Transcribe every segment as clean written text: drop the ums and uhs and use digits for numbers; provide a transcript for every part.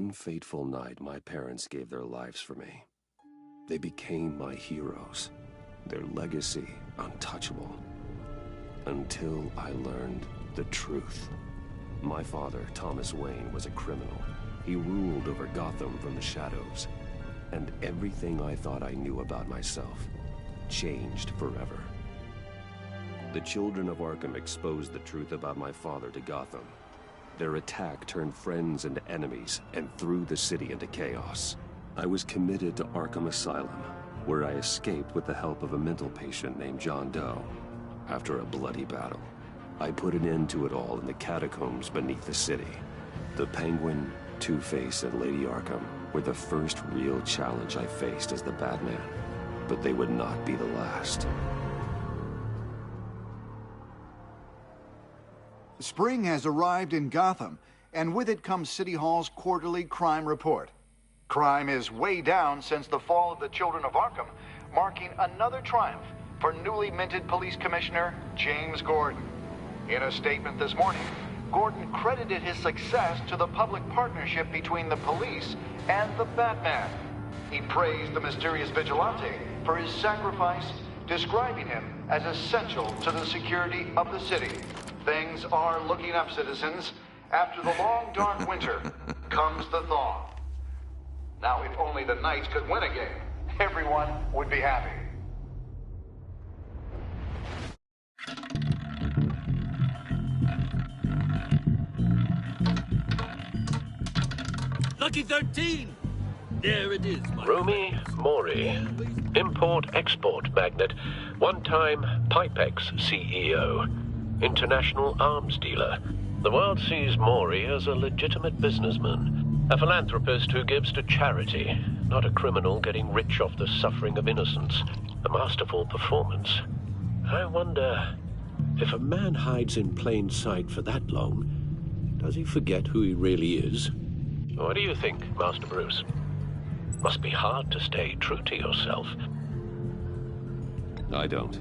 One fateful night, my parents gave their lives for me. They became my heroes, their legacy untouchable. Until I learned the truth. My father, Thomas Wayne, was a criminal. He ruled over Gotham from the shadows. And everything I thought I knew about myself changed forever. The children of Arkham exposed the truth about my father to Gotham. Their attack turned friends into enemies and threw the city into chaos. I was committed to Arkham Asylum, where I escaped with the help of a mental patient named John Doe. After a bloody battle, I put an end to it all in the catacombs beneath the city. The Penguin, Two-Face, and Lady Arkham were the first real challenge I faced as the Batman, but they would not be the last. Spring has arrived in Gotham, and with it comes City Hall's quarterly crime report. Crime is way down since the fall of the Children of Arkham, marking another triumph for newly minted Police Commissioner James Gordon. In a statement this morning, Gordon credited his success to the public partnership between the police and the Batman. He praised the mysterious vigilante for his sacrifice, describing him as essential to the security of the city. Things are looking up, citizens. After the long, dark winter comes the thaw. Now, if only the Knights could win a game, everyone would be happy. Lucky 13! There it is, my Rumi friends. Mori, import-export magnate, one-time Pipex CEO, international arms dealer. The world sees Mori as a legitimate businessman, a philanthropist who gives to charity, not a criminal getting rich off the suffering of innocence. A masterful performance. I wonder, if a man hides in plain sight for that long, does he forget who he really is? What do you think, Master Bruce? Must be hard to stay true to yourself. I don't.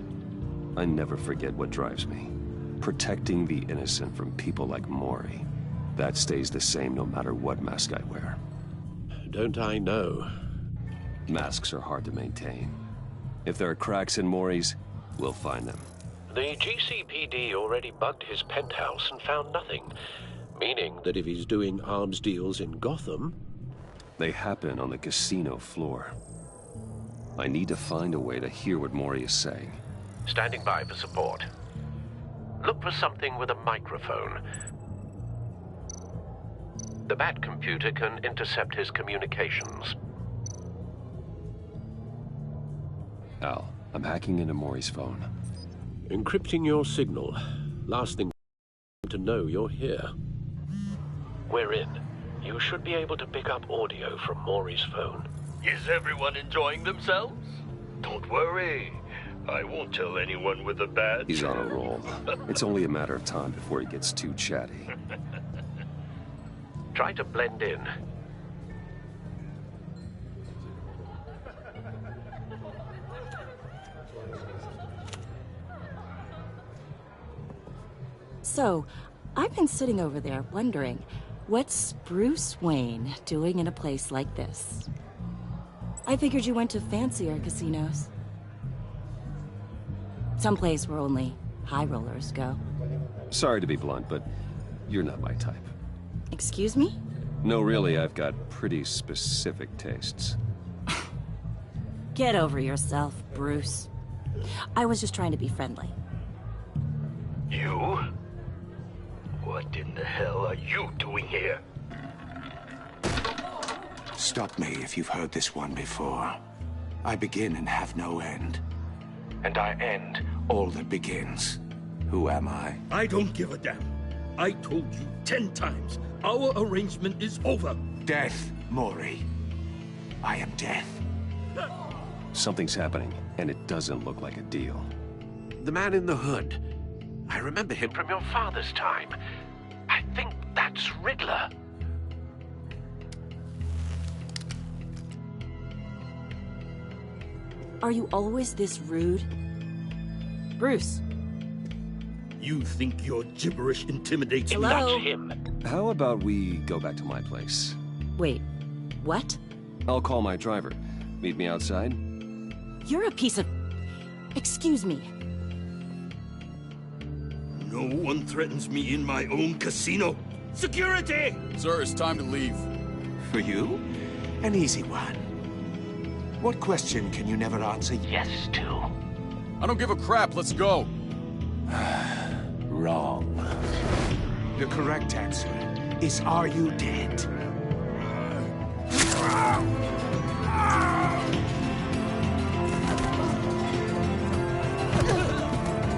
I never forget what drives me. Protecting the innocent from people like Mori. That stays the same no matter what mask I wear. Don't I know? Masks are hard to maintain. If there are cracks in Mori's, we'll find them. The GCPD already bugged his penthouse and found nothing. Meaning that if he's doing arms deals in Gotham... They happen on the casino floor. I need to find a way to hear what Mori is saying. Standing by for support. Look for something with a microphone. The Bat computer can intercept his communications. Al, I'm hacking into Mori's phone. Encrypting your signal. Last thing to know you're here. We're in. You should be able to pick up audio from Mori's phone. Is everyone enjoying themselves? Don't worry. I won't tell anyone with a badge. He's on a roll. It's only a matter of time before he gets too chatty. Try to blend in. So, I've been sitting over there wondering, what's Bruce Wayne doing in a place like this? I figured you went to fancier casinos. Someplace where only high rollers go. Sorry to be blunt, but you're not my type. Excuse me? No, really, I've got pretty specific tastes. Get over yourself, Bruce. I was just trying to be friendly. You? What in the hell are you doing here? Stop me if you've heard this one before. I begin and have no end. And I end all that begins. Who am I? I don't give a damn. I told you 10 times. Our arrangement is over. Death, Mori. I am death. Something's happening, and it doesn't look like a deal. The man in the hood. I remember him from your father's time. I think that's Riddler. Are you always this rude? Bruce. You think your gibberish intimidates me? Hello? That's him. How about we go back to my place? Wait, what? I'll call my driver. Meet me outside? You're a piece of... Excuse me. No one threatens me in my own casino. Security! Sir, it's time to leave. For you? An easy one. What question can you never answer yes to? I don't give a crap, let's go. Wrong. The correct answer is, are you dead?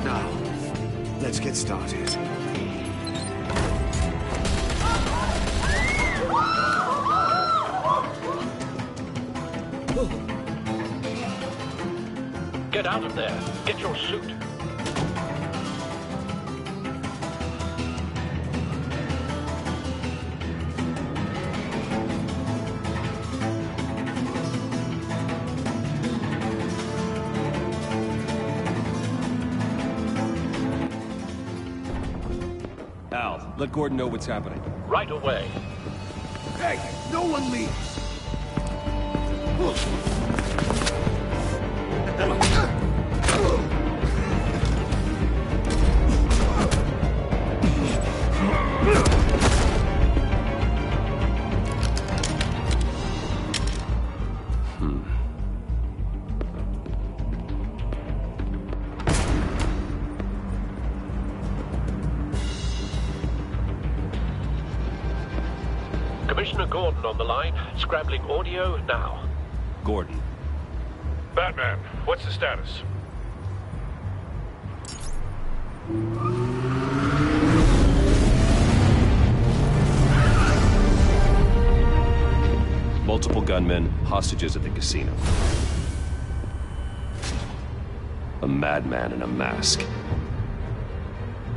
Now, let's get started. Get out of there. Get your suit. Al, let Gordon know what's happening. Right away. Hey, no one leaves! Commissioner Gordon on the line. Scrabbling audio now. Gordon. Batman, what's the status? Multiple gunmen, hostages at the casino. A madman in a mask.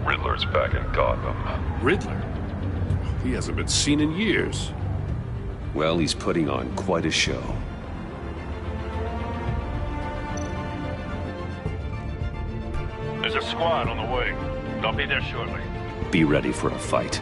Riddler's back in Gotham. Riddler? He hasn't been seen in years. Well, he's putting on quite a show. There's a squad on the way. They'll be there shortly. Be ready for a fight.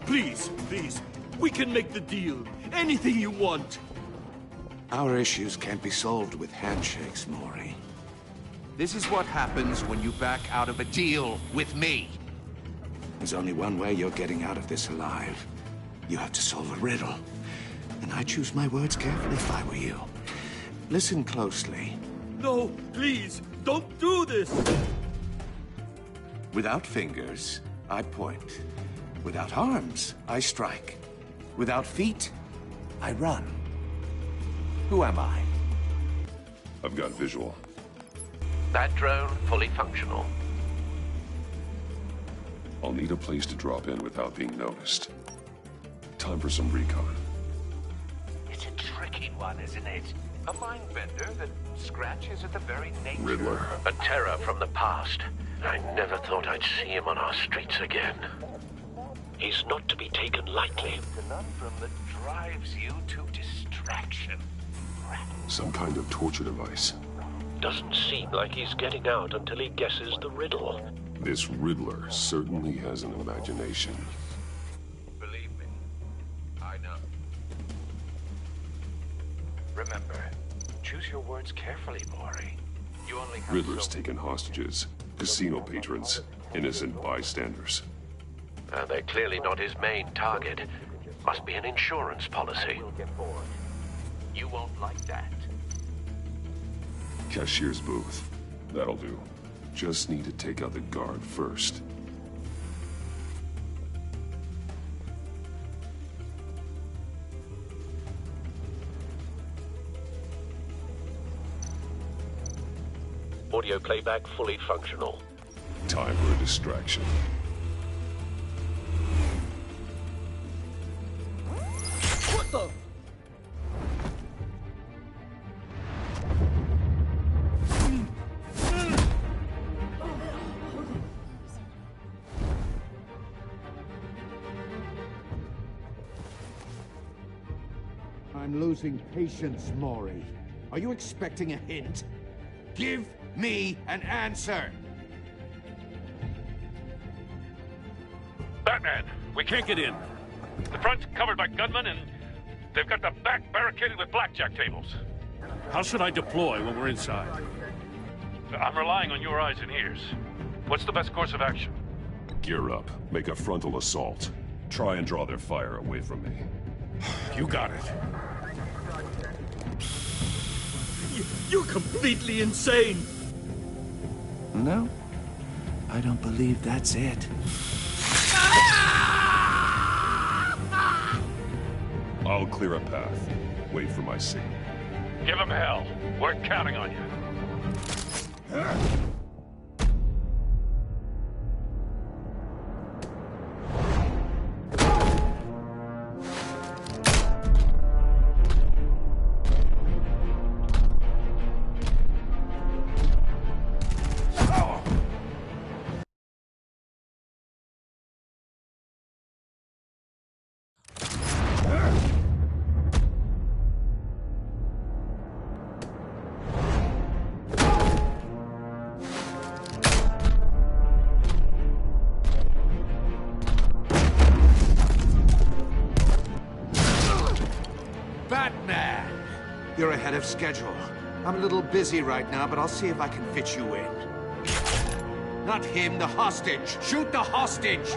Please, please. We can make the deal. Anything you want. Our issues can't be solved with handshakes, Maury. This is what happens when you back out of a deal with me. There's only one way you're getting out of this alive. You have to solve a riddle. And I choose my words carefully if I were you. Listen closely. No, please, don't do this. Without fingers, I point. Without arms, I strike. Without feet, I run. Who am I? I've got visual. That drone fully functional. I'll need a place to drop in without being noticed. Time for some recon. It's a tricky one, isn't it? A mind bender that scratches at the very nature. Riddler. A terror from the past. I never thought I'd see him on our streets again. He's not to be taken lightly. Conundrum that drives you to distraction. Some kind of torture device. Doesn't seem like he's getting out until he guesses the riddle. This Riddler certainly has an imagination. Believe me, I know. Remember, choose your words carefully, Maury. You only have Riddler's taken hostages, casino patrons, innocent bystanders. They're clearly not his main target. Must be an insurance policy. You won't like that. Cashier's booth. That'll do. Just need to take out the guard first. Audio playback fully functional. Time for a distraction. Gotham! I'm losing patience, Maury. Are you expecting a hint? Give me an answer! Batman, we can't get in. The front's covered by gunmen, and they've got the back barricaded with blackjack tables. How should I deploy when we're inside? I'm relying on your eyes and ears. What's the best course of action? Gear up. Make a frontal assault. Try and draw their fire away from me. You got it. You're completely insane! No, I don't believe that's it. I'll clear a path. Wait for my signal. Give them hell. We're counting on you. Batman! You're ahead of schedule. I'm a little busy right now, but I'll see if I can fit you in. Not him, the hostage! Shoot the hostage!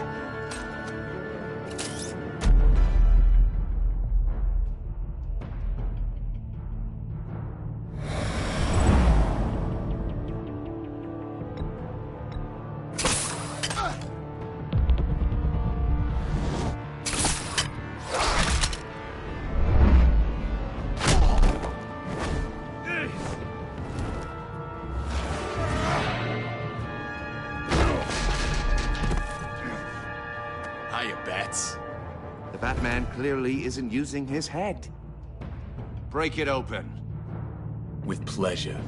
Hiya, Bats. The Batman clearly isn't using his head. Break it open. With pleasure.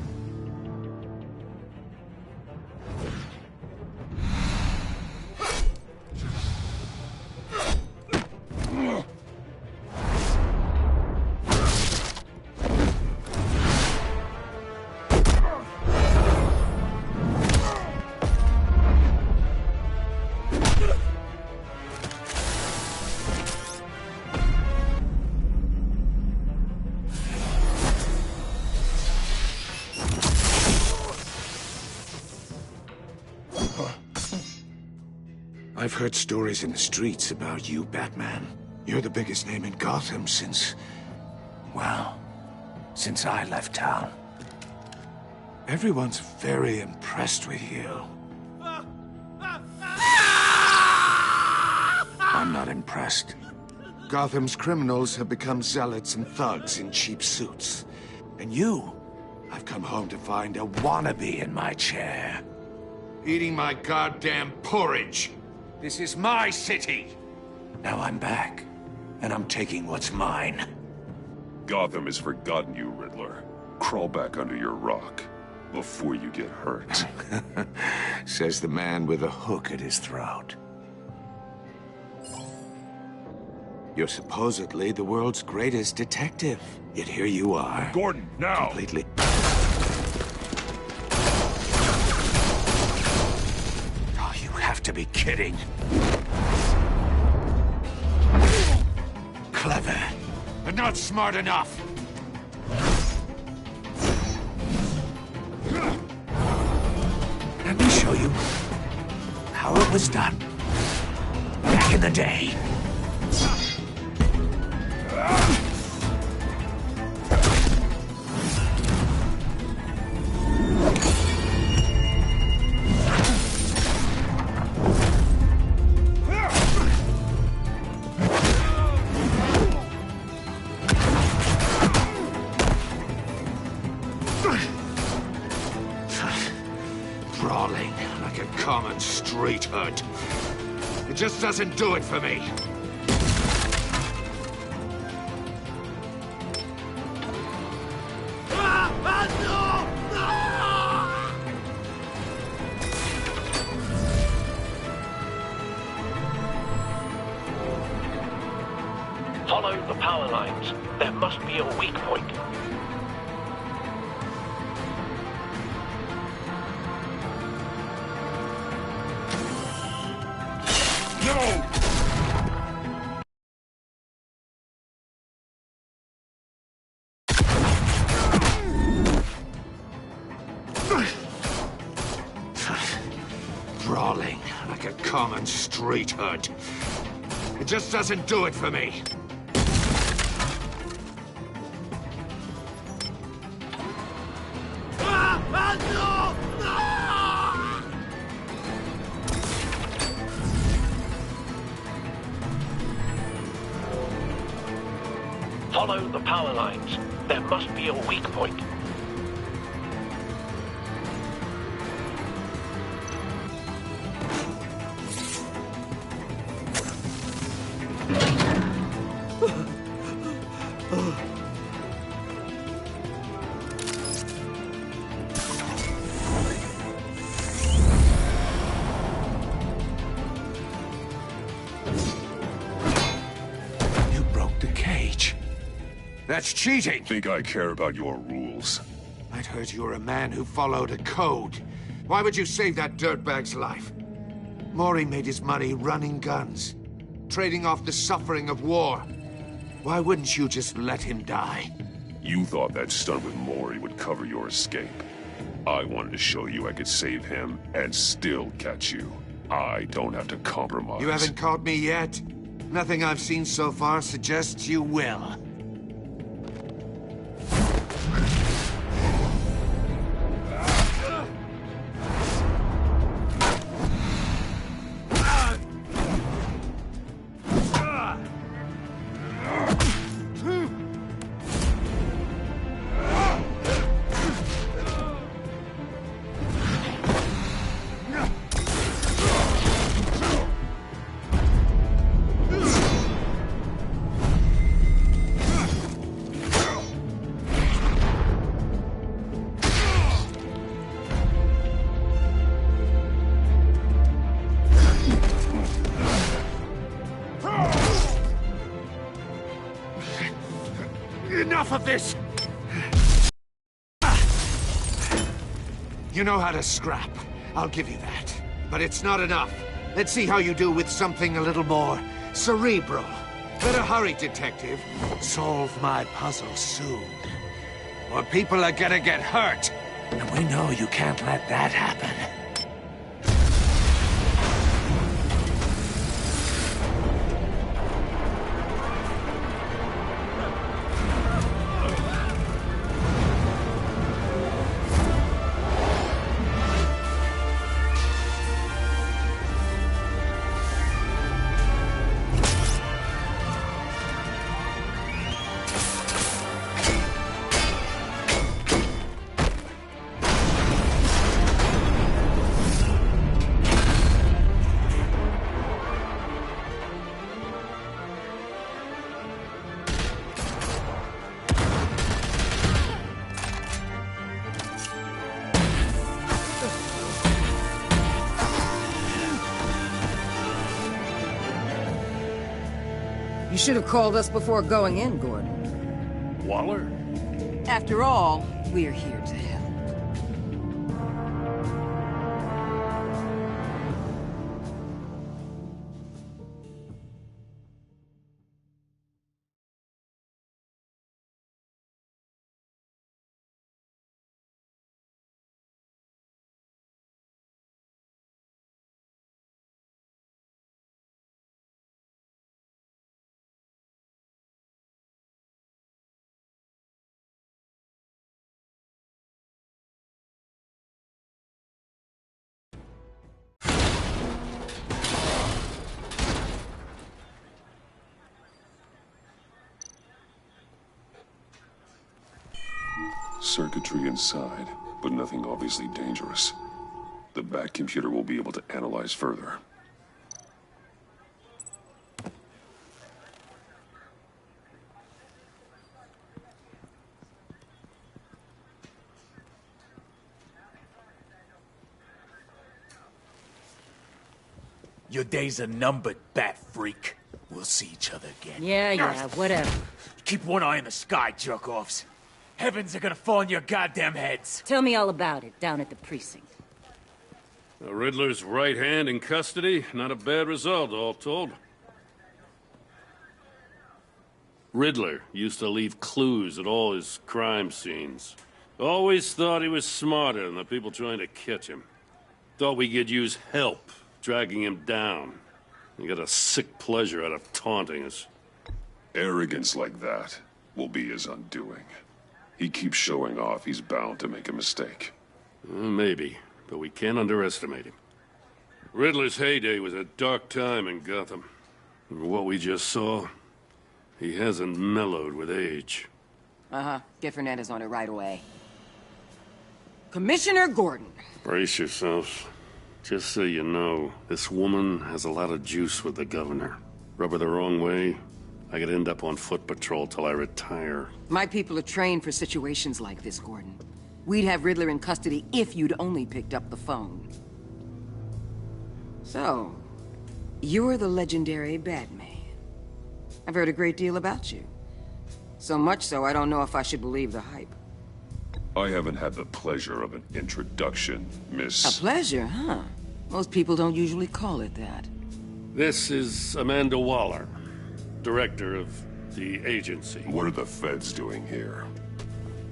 I've heard stories in the streets about you, Batman. You're the biggest name in Gotham since... well, since I left town. Everyone's very impressed with you. I'm not impressed. Gotham's criminals have become zealots and thugs in cheap suits. And you, I've come home to find a wannabe in my chair. Eating my goddamn porridge. This is my city! Now I'm back, and I'm taking what's mine. Gotham has forgotten you, Riddler. Crawl back under your rock before you get hurt. Says the man with a hook at his throat. You're supposedly the world's greatest detective. Yet here you are. Gordon, now! Completely... to be kidding. Clever, but not smart enough. Let me show you how it was done back in the day. Brawling like a common street hood. It just doesn't do it for me. Follow the power lines. There must be a weak point. No! Brawling like a common street hood. It just doesn't do it for me. Follow the power lines. There must be a weak point. You broke the cage. That's cheating! Think I care about your rules? I'd heard you were a man who followed a code. Why would you save that dirtbag's life? Maury made his money running guns, trading off the suffering of war. Why wouldn't you just let him die? You thought that stunt with Maury would cover your escape. I wanted to show you I could save him and still catch you. I don't have to compromise. You haven't caught me yet? Nothing I've seen so far suggests you will. Enough of this! You know how to scrap. I'll give you that. But it's not enough. Let's see how you do with something a little more cerebral. Better hurry, detective. Solve my puzzle soon. Or people are gonna get hurt. And we know you can't let that happen. You should have called us before going in, Gordon. Waller? After all, we're here to help. Circuitry inside, but nothing obviously dangerous. The back computer will be able to analyze further. Your days are numbered, bat freak. We'll see each other again. Yeah, whatever. Keep one eye in the sky, jerk-offs. Heavens are gonna fall on your goddamn heads. Tell me all about it down at the precinct. The Riddler's right hand in custody. Not a bad result, all told. Riddler used to leave clues at all his crime scenes. Always thought he was smarter than the people trying to catch him. Thought we could use help, dragging him down. He got a sick pleasure out of taunting us. Arrogance like that will be his undoing. He keeps showing off, he's bound to make a mistake. Maybe, but we can't underestimate him. Riddler's heyday was a dark time in Gotham. From what we just saw, he hasn't mellowed with age. Uh-huh. Get Fernandez on it right away. Commissioner Gordon. Brace yourselves. Just so you know, this woman has a lot of juice with the governor. Rub her the wrong way, I could end up on foot patrol till I retire. My people are trained for situations like this, Gordon. We'd have Riddler in custody if you'd only picked up the phone. So, you're the legendary Batman. I've heard a great deal about you. So much so, I don't know if I should believe the hype. I haven't had the pleasure of an introduction, Miss... A pleasure, huh? Most people don't usually call it that. This is Amanda Waller, director of the agency. What are the feds doing here?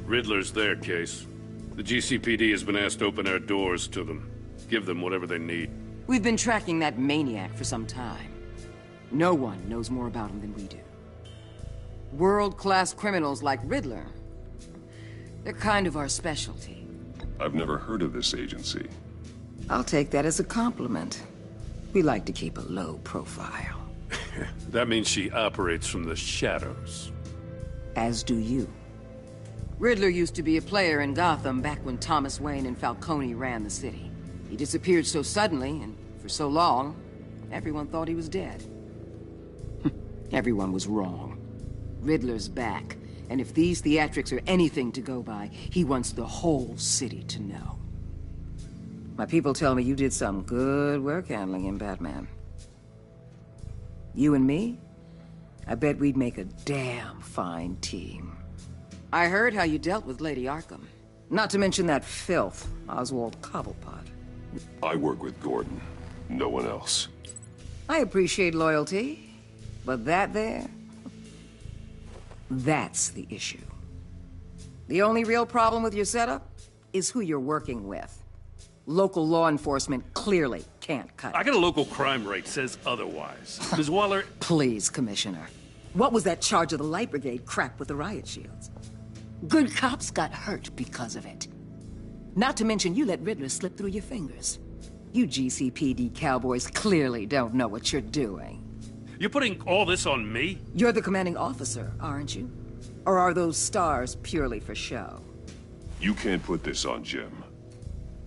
Riddler's their case. The GCPD has been asked to open our doors to them. Give them whatever they need. We've been tracking that maniac for some time. No one knows more about him than we do. World-class criminals like Riddler. They're kind of our specialty. I've never heard of this agency. I'll take that as a compliment. We like to keep a low profile. That means she operates from the shadows. As do you. Riddler used to be a player in Gotham back when Thomas Wayne and Falcone ran the city. He disappeared so suddenly, and for so long, everyone thought he was dead. Everyone was wrong. Riddler's back, and if these theatrics are anything to go by, he wants the whole city to know. My people tell me you did some good work handling him, Batman. You and me? I bet we'd make a damn fine team. I heard how you dealt with Lady Arkham. Not to mention that filth, Oswald Cobblepot. I work with Gordon. No one else. I appreciate loyalty, but that there... that's the issue. The only real problem with your setup is who you're working with. Local law enforcement clearly can't cut it. I got a local crime rate says otherwise. Ms. Waller... Please, Commissioner. What was that charge of the Light Brigade crap with the riot shields? Good cops got hurt because of it. Not to mention you let Riddler slip through your fingers. You GCPD cowboys clearly don't know what you're doing. You're putting all this on me? You're the commanding officer, aren't you? Or are those stars purely for show? You can't put this on Jim.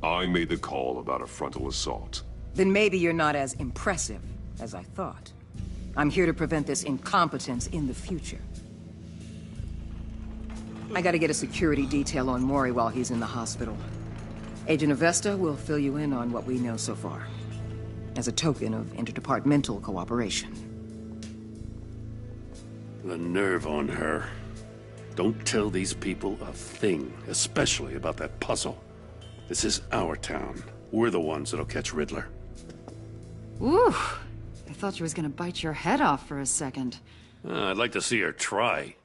I made the call about a frontal assault. Then maybe you're not as impressive as I thought. I'm here to prevent this incompetence in the future. I gotta get a security detail on Mori while he's in the hospital. Agent Avesta will fill you in on what we know so far, as a token of interdepartmental cooperation. The nerve on her. Don't tell these people a thing, especially about that puzzle. This is our town. We're the ones that'll catch Riddler. Ooh, I thought she was gonna bite your head off for a second. I'd like to see her try.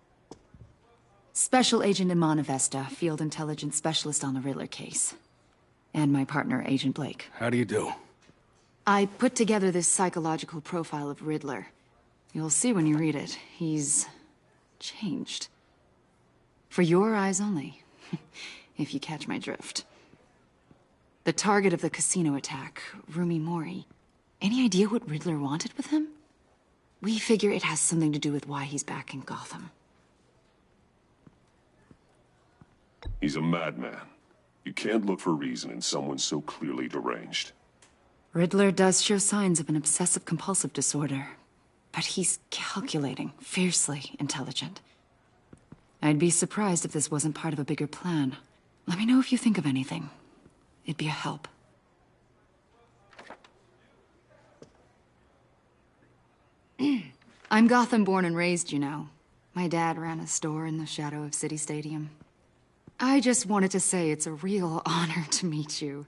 Special Agent Iman Avesta, Field Intelligence Specialist on the Riddler case. And my partner, Agent Blake. How do you do? I put together this psychological profile of Riddler. You'll see when you read it. He's... changed. For your eyes only, if you catch my drift. The target of the casino attack, Rumi Mori. Any idea what Riddler wanted with him? We figure it has something to do with why he's back in Gotham. He's a madman. You can't look for reason in someone so clearly deranged. Riddler does show signs of an obsessive-compulsive disorder, but he's calculating, fiercely intelligent. I'd be surprised if this wasn't part of a bigger plan. Let me know if you think of anything. It'd be a help. I'm Gotham born and raised, you know. My dad ran a store in the shadow of City Stadium. I just wanted to say it's a real honor to meet you.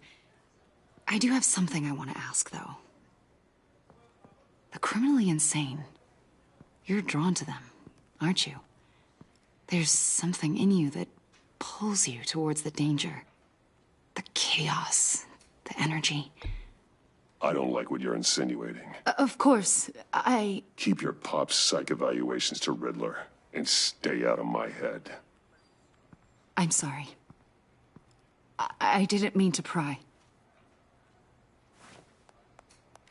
I do have something I want to ask, though. The criminally insane. You're drawn to them, aren't you? There's something in you that pulls you towards the danger. The chaos, the energy. I don't like what you're insinuating. Of course, Keep your pop's psych evaluations to Riddler, and stay out of my head. I'm sorry. I didn't mean to pry.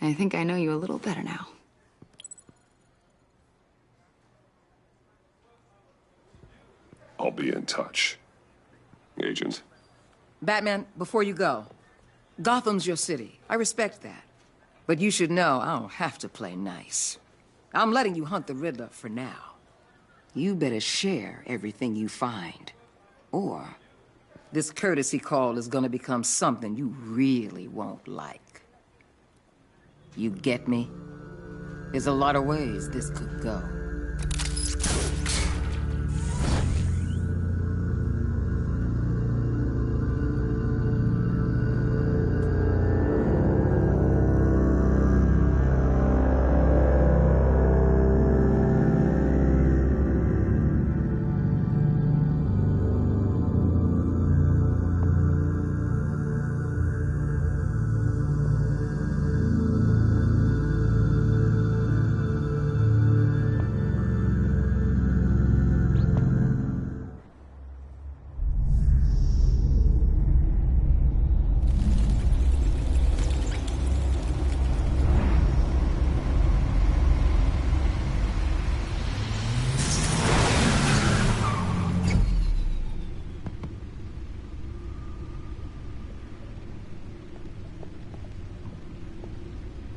I think I know you a little better now. I'll be in touch. Agent. Batman, before you go, Gotham's your city. I respect that. But you should know I don't have to play nice. I'm letting you hunt the Riddler for now. You better share everything you find. Or this courtesy call is gonna become something you really won't like. You get me? There's a lot of ways this could go.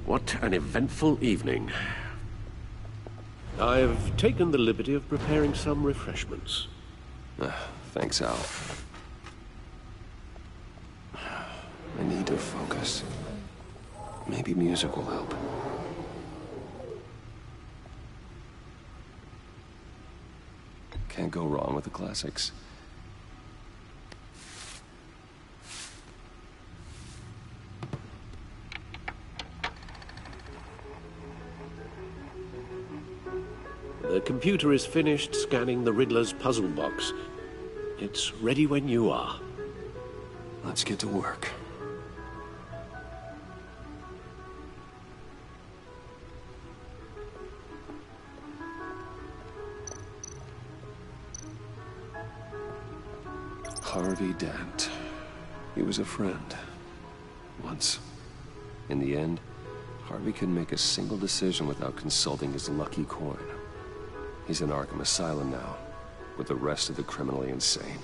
What an eventful evening. I've taken the liberty of preparing some refreshments. Thanks, Al. I need to focus. Maybe music will help. Can't go wrong with the classics. The computer is finished scanning the Riddler's puzzle box. It's ready when you are. Let's get to work. Harvey Dent. He was a friend. Once. In the end, Harvey couldn't make a single decision without consulting his lucky coin. He's in Arkham Asylum now, with the rest of the criminally insane.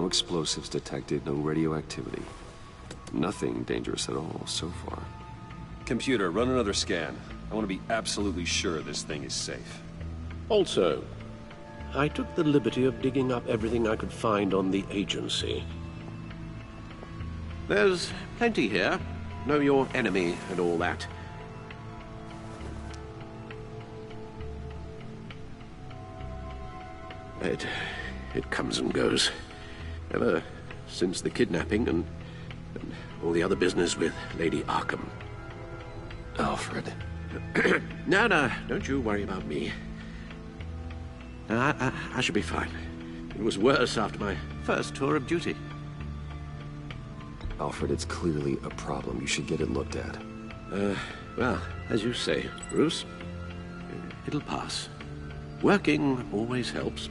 No explosives detected, no radioactivity. Nothing dangerous at all so far. Computer, run another scan. I want to be absolutely sure this thing is safe. Also, I took the liberty of digging up everything I could find on the agency. There's plenty here. Know your enemy and all that. It comes and goes. Ever since the kidnapping and all the other business with Lady Arkham. Alfred. No, don't you worry about me. I should be fine. It was worse after my first tour of duty. Alfred, it's clearly a problem. You should get it looked at. Well, as you say, Bruce, it'll pass. Working always helps.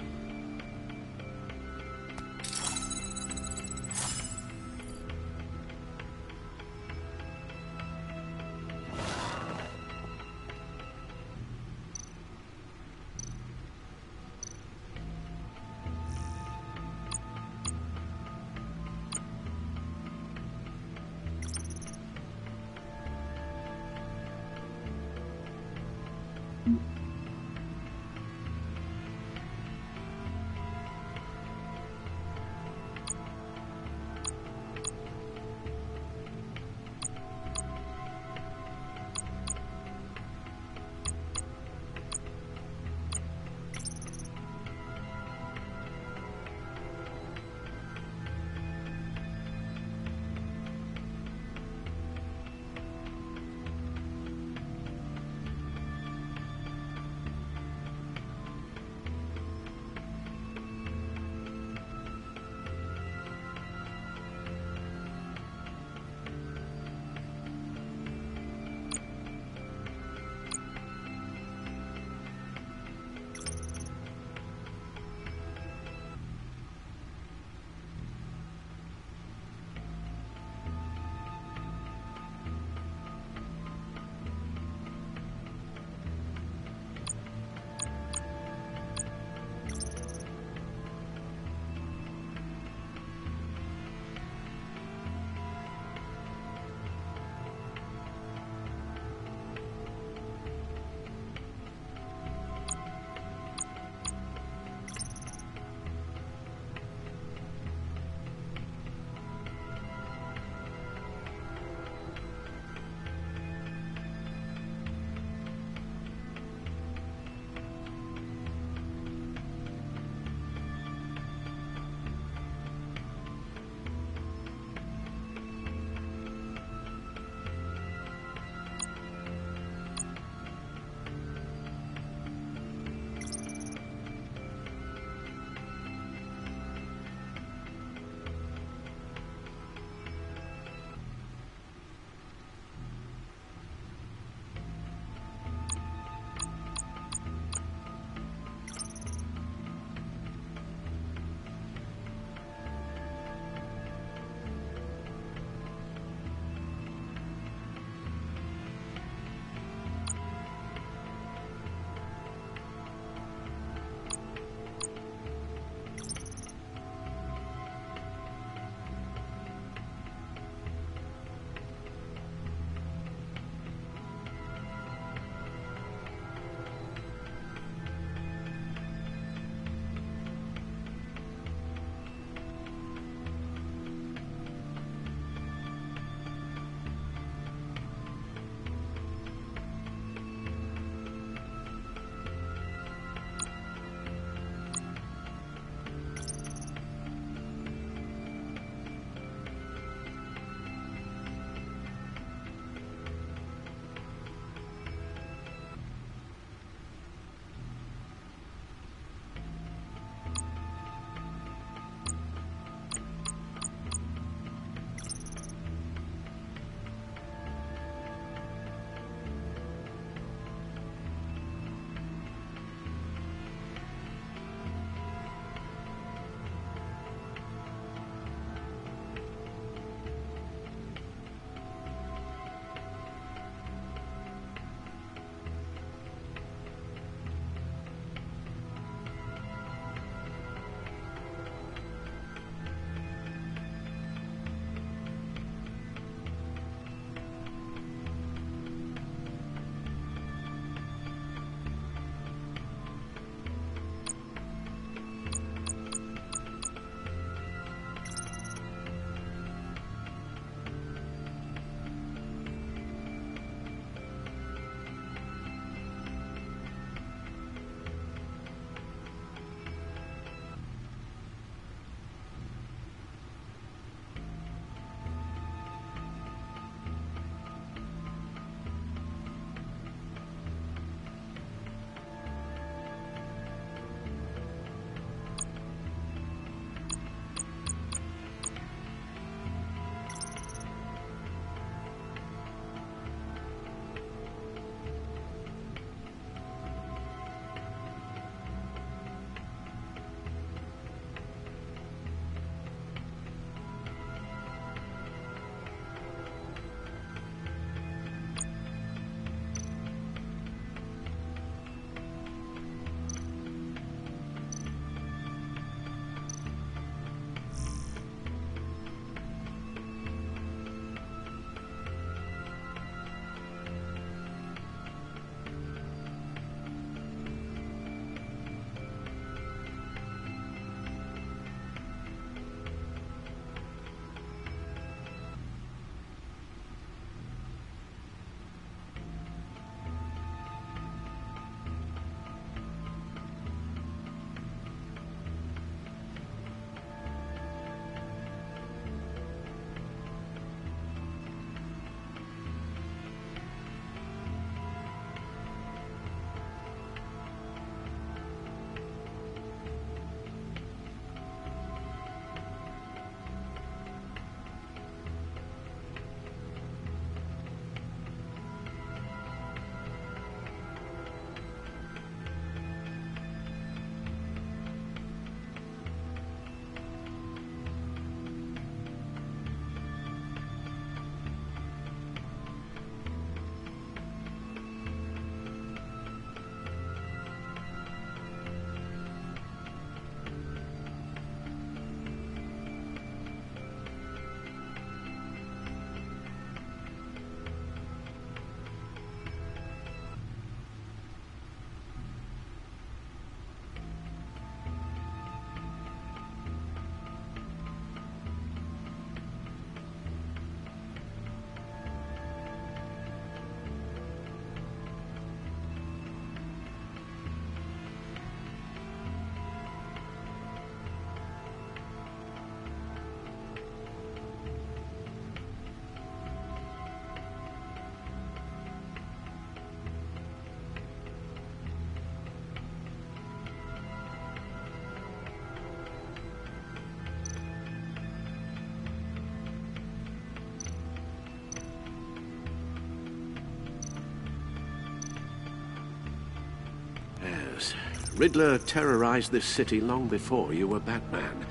Riddler terrorized this city long before you were Batman.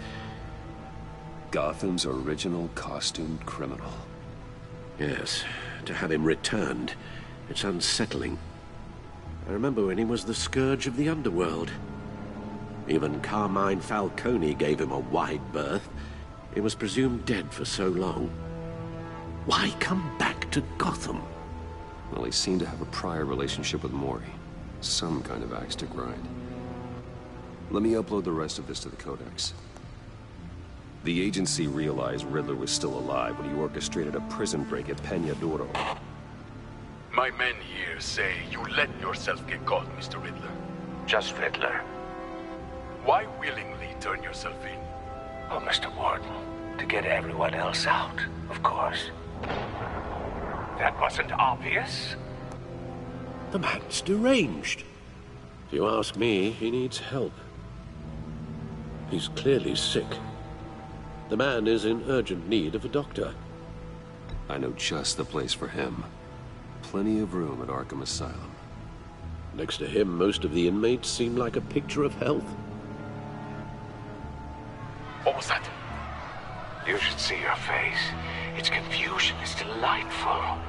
Gotham's original costumed criminal. Yes, to have him returned, it's unsettling. I remember when he was the scourge of the underworld. Even Carmine Falcone gave him a wide berth. He was presumed dead for so long. Why come back to Gotham? Well, he seemed to have a prior relationship with Mori. Some kind of axe to grind. Let me upload the rest of this to the Codex. The agency realized Riddler was still alive when he orchestrated a prison break at Peña Duro. My men here say you let yourself get caught, Mr. Riddler. Just Riddler. Why willingly turn yourself in? Oh, Mr. Warden, to get everyone else out, of course. That wasn't obvious. The man's deranged. If you ask me, he needs help. He's clearly sick. The man is in urgent need of a doctor. I know just the place for him. Plenty of room at Arkham Asylum. Next to him, most of the inmates seem like a picture of health. What was that? You should see your face. Its confusion is delightful.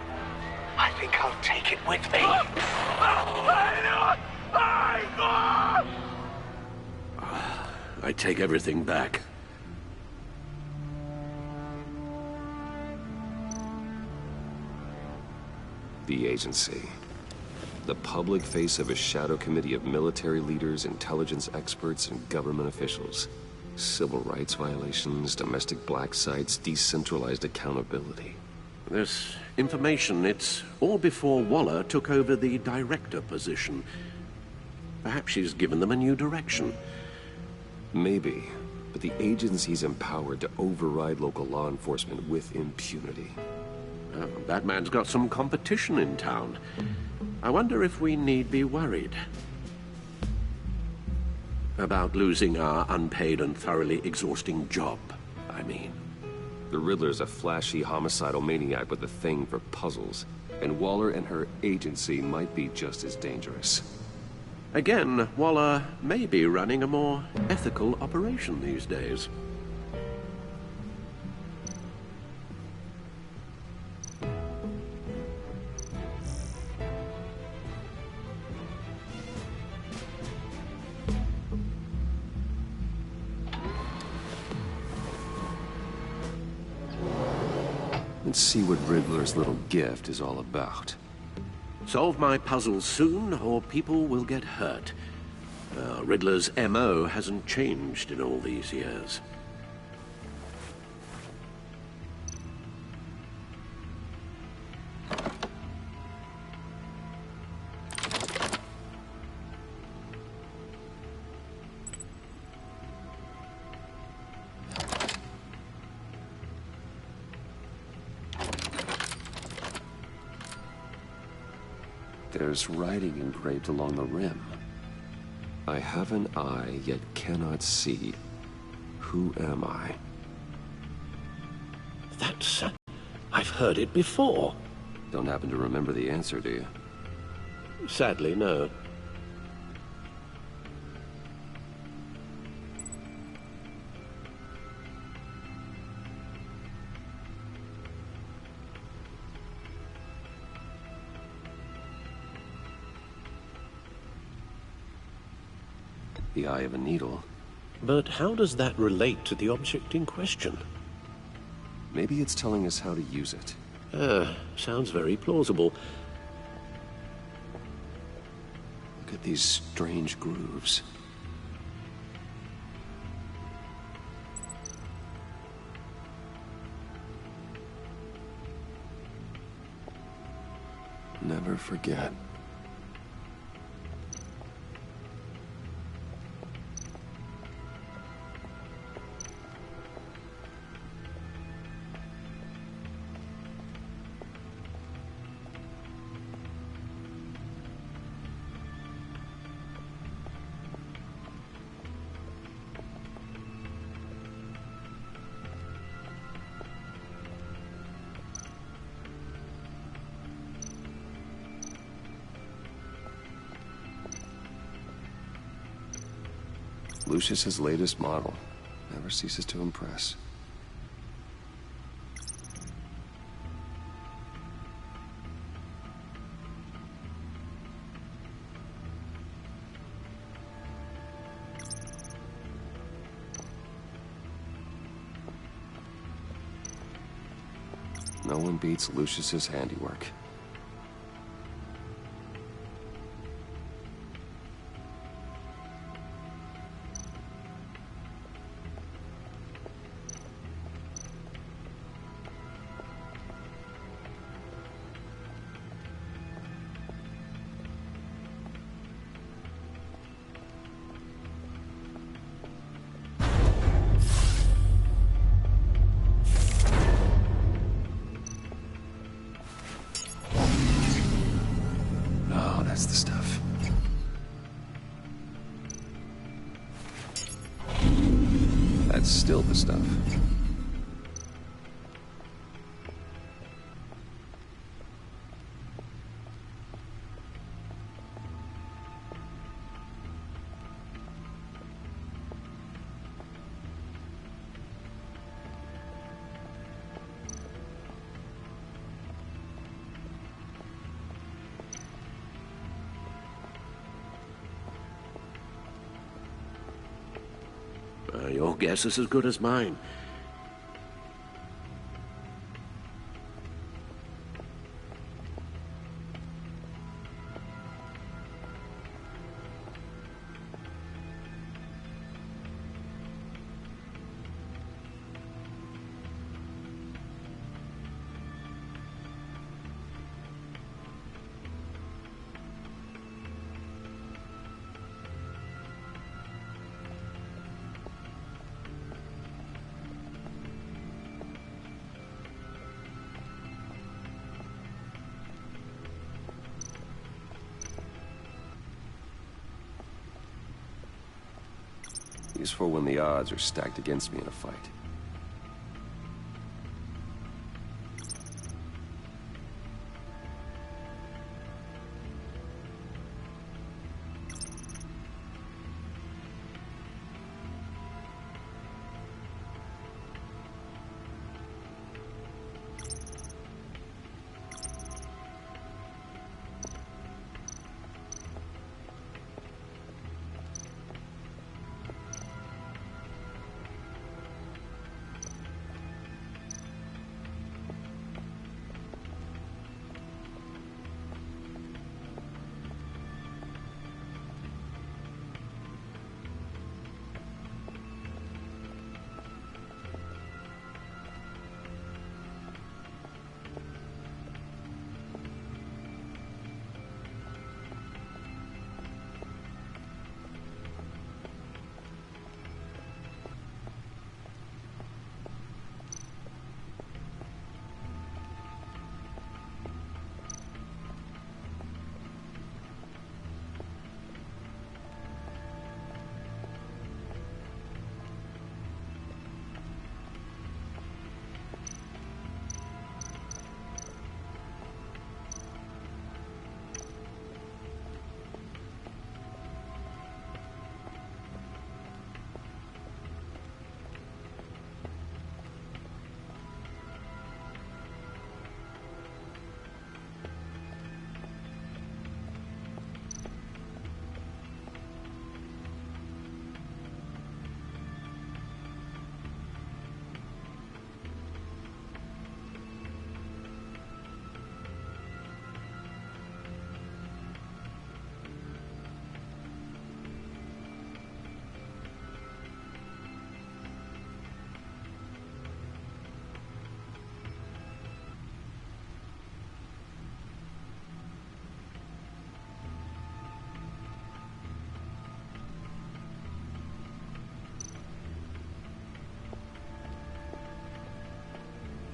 I think I'll take it with me. I take everything back. The agency. The public face of a shadow committee of military leaders, intelligence experts, and government officials. Civil rights violations, domestic black sites, decentralized accountability. This information, it's all before Waller took over the director position. Perhaps she's given them a new direction. Maybe, but the agency's empowered to override local law enforcement with impunity. Batman's got some competition in town. I wonder if we need be worried about losing our unpaid and thoroughly exhausting job, I mean. The Riddler's a flashy homicidal maniac with a thing for puzzles, and Waller and her agency might be just as dangerous. Again, Waller may be running a more ethical operation these days. Let's see what Riddler's little gift is all about. Solve my puzzles soon, or people will get hurt. Riddler's M.O. hasn't changed in all these years. There's writing engraved along the rim. I have an eye, yet cannot see. Who am I? That's... I've heard it before. Don't happen to remember the answer, do you? Sadly, no. The eye of a needle. But how does that relate to the object in question? Maybe it's telling us how to use it. Sounds very plausible. Look at these strange grooves. Never forget. Lucius's latest model. Never ceases to impress. No one beats Lucius's handiwork. That's the stuff. That's still the stuff. Your guess is as good as mine. Useful when the odds are stacked against me in a fight.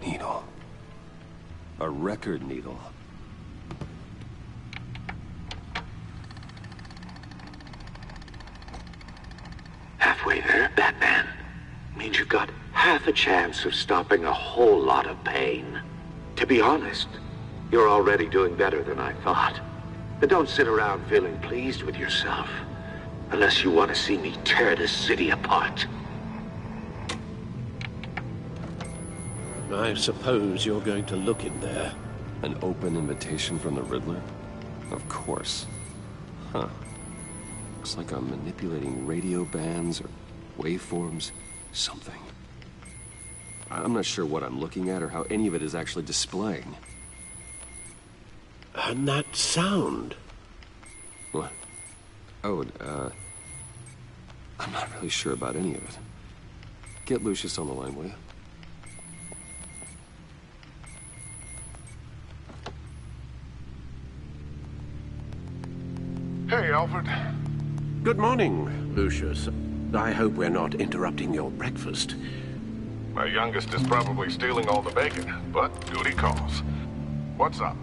Needle. A record needle. Halfway there, Batman. Means you've got half a chance of stopping a whole lot of pain. To be honest, you're already doing better than I thought. But don't sit around feeling pleased with yourself. Unless you want to see me tear this city apart. I suppose you're going to look in there. An open invitation from the Riddler? Of course. Huh. Looks like I'm manipulating radio bands or waveforms. Something. I'm not sure what I'm looking at or how any of it is actually displaying. And that sound. What? Oh, I'm not really sure about any of it. Get Lucius on the line, will you? Hey, Alfred. Good morning, Lucius. I hope we're not interrupting your breakfast. My youngest is probably stealing all the bacon, but duty calls. What's up?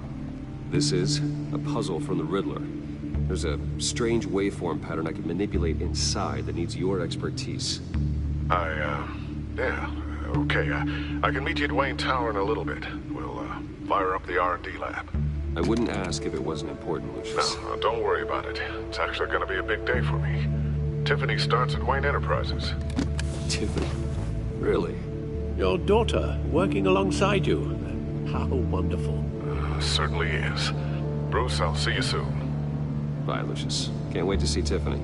This is a puzzle from the Riddler. There's a strange waveform pattern I can manipulate inside that needs your expertise. Yeah, okay. I can meet you at Wayne Tower in a little bit. We'll, fire up the R&D lab. I wouldn't ask if it wasn't important, Lucius. No, don't worry about it. It's actually gonna be a big day for me. Tiffany starts at Wayne Enterprises. Tiffany? Really? Your daughter working alongside you. How wonderful. Certainly is. Bruce, I'll see you soon. Bye, Lucius. Can't wait to see Tiffany.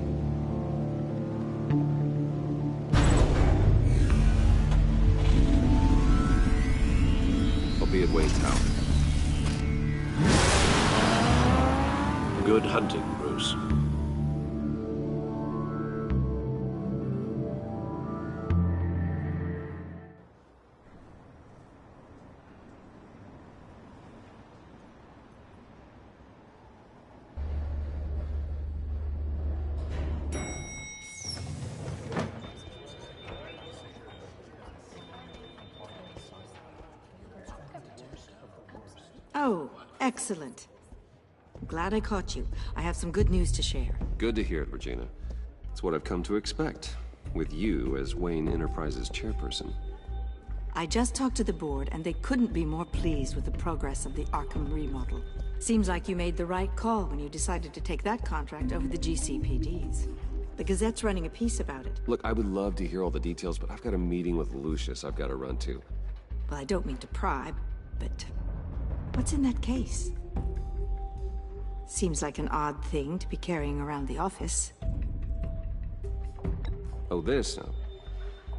I'll be at Wayne Tower. Good hunting, Bruce. Oh, excellent. I'm glad I caught you. I have some good news to share. Good to hear it, Regina. It's what I've come to expect, with you as Wayne Enterprises chairperson. I just talked to the board, and they couldn't be more pleased with the progress of the Arkham remodel. Seems like you made the right call when you decided to take that contract over the GCPD's. The Gazette's running a piece about it. Look, I would love to hear all the details, but I've got a meeting with Lucius I've got to run to. Well, I don't mean to pry, but what's in that case? Seems like an odd thing to be carrying around the office. Oh, this? No.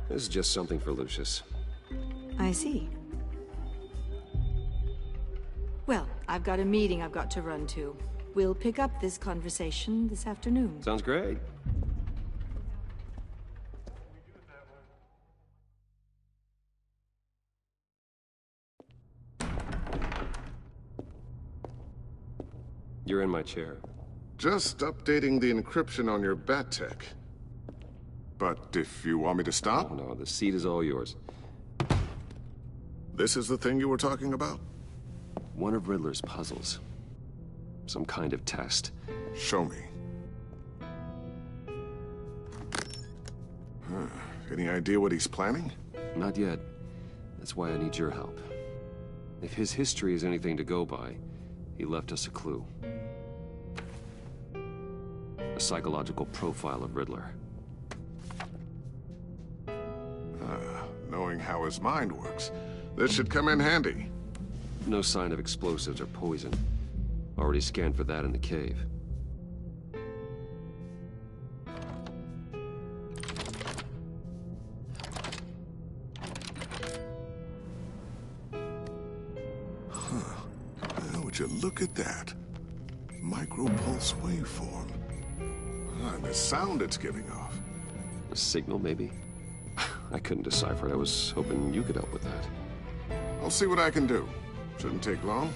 This is just something for Lucius. I see. Well, I've got a meeting I've got to run to. We'll pick up this conversation this afternoon. Sounds great. You're in my chair. Just updating the encryption on your bat tech. But if you want me to stop? Oh, no, the seat is all yours. This is the thing you were talking about? One of Riddler's puzzles. Some kind of test. Show me. Any idea what he's planning? Not yet. That's why I need your help. If his history is anything to go by, he left us a clue. A psychological profile of Riddler. Knowing how his mind works, this should come in handy. No sign of explosives or poison. Already scanned for that in the cave. Would you look at that? Micropulse waveform. And the sound it's giving off. A signal, maybe? I couldn't decipher it. I was hoping you could help with that. I'll see what I can do. Shouldn't take long.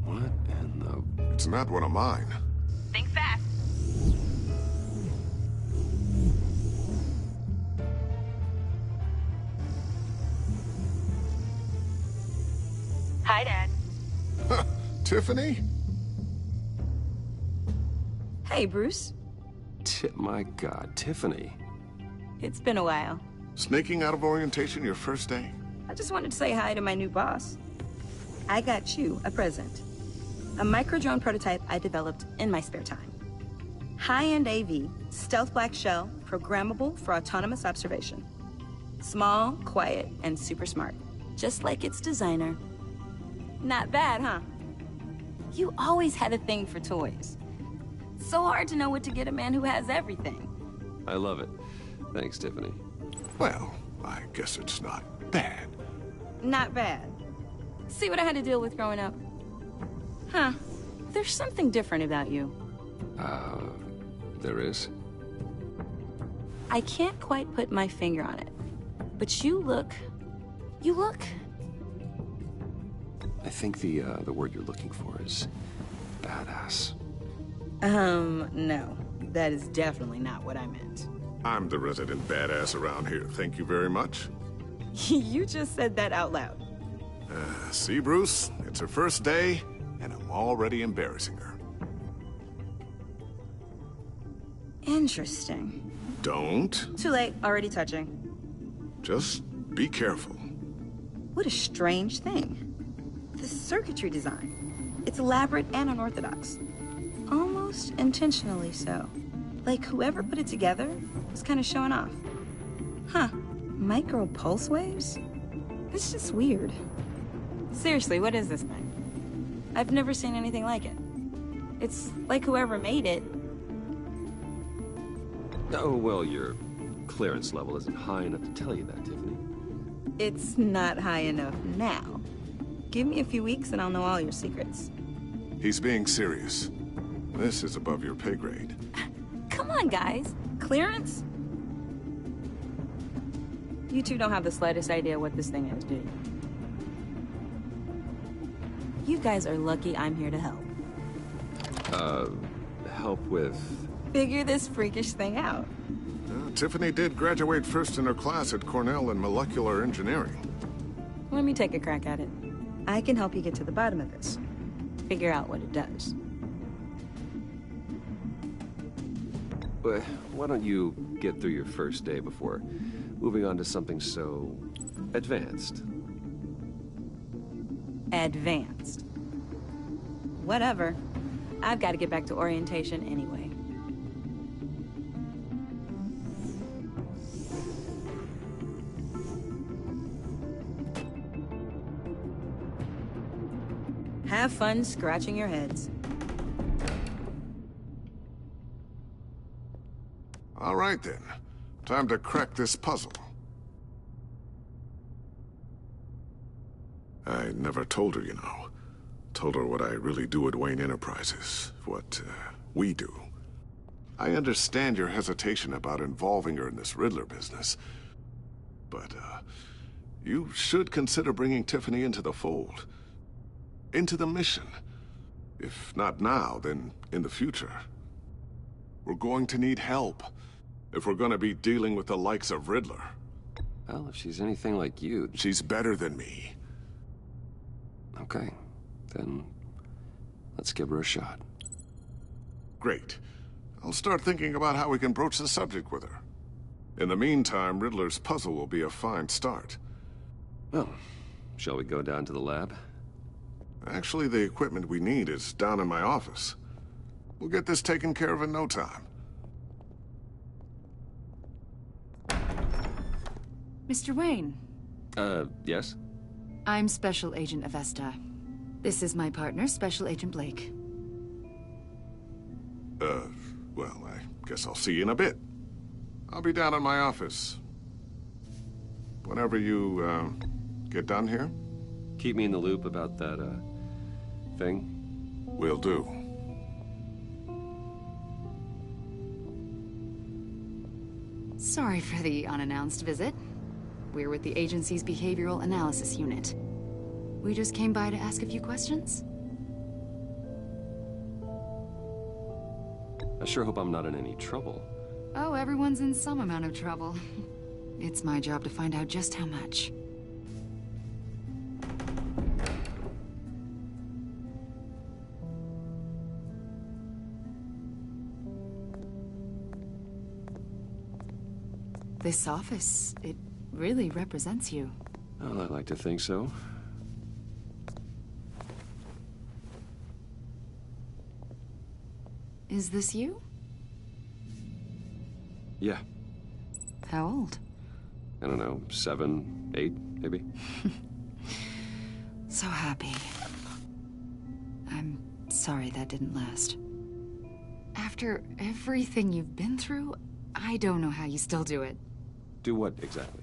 What in the... It's not one of mine. Think fast. Hi, Dad. Tiffany? Hey, Bruce. My God, Tiffany. It's been a while. Sneaking out of orientation your first day? I just wanted to say hi to my new boss. I got you a present. A micro-drone prototype I developed in my spare time. High-end AV, stealth black shell, programmable for autonomous observation. Small, quiet, and super smart. Just like its designer. Not bad, huh? You always had a thing for toys. So hard to know what to get a man who has everything. I love it. Thanks, Tiffany. Well, I guess it's not bad. Not bad. See what I had to deal with growing up? Huh. There's something different about you. There is? I can't quite put my finger on it. But you look... I think the word you're looking for is badass. No. That is definitely not what I meant. I'm the resident badass around here. Thank you very much. You just said that out loud. See, Bruce? It's her first day, and I'm already embarrassing her. Interesting. Don't. Too late. Already touching. Just be careful. What a strange thing. The circuitry design. It's elaborate and unorthodox. Almost intentionally so. Like whoever put it together was kind of showing off. Huh. Micro pulse waves? It's just weird. Seriously, what is this thing? I've never seen anything like it. It's like whoever made it. Oh, well, your clearance level isn't high enough to tell you that, Tiffany. It's not high enough now. Give me a few weeks and I'll know all your secrets. He's being serious. This is above your pay grade. Come on, guys. Clearance? You two don't have the slightest idea what this thing is, do you? You guys are lucky I'm here to help. Help with... Figure this freakish thing out. Tiffany did graduate first in her class at Cornell in molecular engineering. Let me take a crack at it. I can help you get to the bottom of this. Figure out what it does. Why don't you get through your first day before moving on to something so... advanced? Advanced. Whatever. I've got to get back to orientation anyway. Have fun scratching your heads. All right, then. Time to crack this puzzle. I never told her, you know. Told her what I really do at Wayne Enterprises. What, we do. I understand your hesitation about involving her in this Riddler business. But, you should consider bringing Tiffany into the fold. Into the mission. If not now, then in the future. We're going to need help if we're going to be dealing with the likes of Riddler. Well, if she's anything like you... She's better than me. Okay, then let's give her a shot. Great. I'll start thinking about how we can broach the subject with her. In the meantime, Riddler's puzzle will be a fine start. Well, shall we go down to the lab? Actually, the equipment we need is down in my office. We'll get this taken care of in no time. Mr. Wayne. Yes? I'm Special Agent Avesta. This is my partner, Special Agent Blake. Well, I guess I'll see you in a bit. I'll be down in my office. Whenever you, get done here? Keep me in the loop about that, thing? Will do. Sorry for the unannounced visit. We're with the agency's behavioral analysis unit. We just came by to ask a few questions. I sure hope I'm not in any trouble. Oh, everyone's in some amount of trouble. It's my job to find out just how much. This office, it really represents you. Well, I'd like to think so. Is this you? Yeah. How old? I don't know, 7, 8, maybe? So happy. I'm sorry that didn't last. After everything you've been through, I don't know how you still do it. Do what, exactly?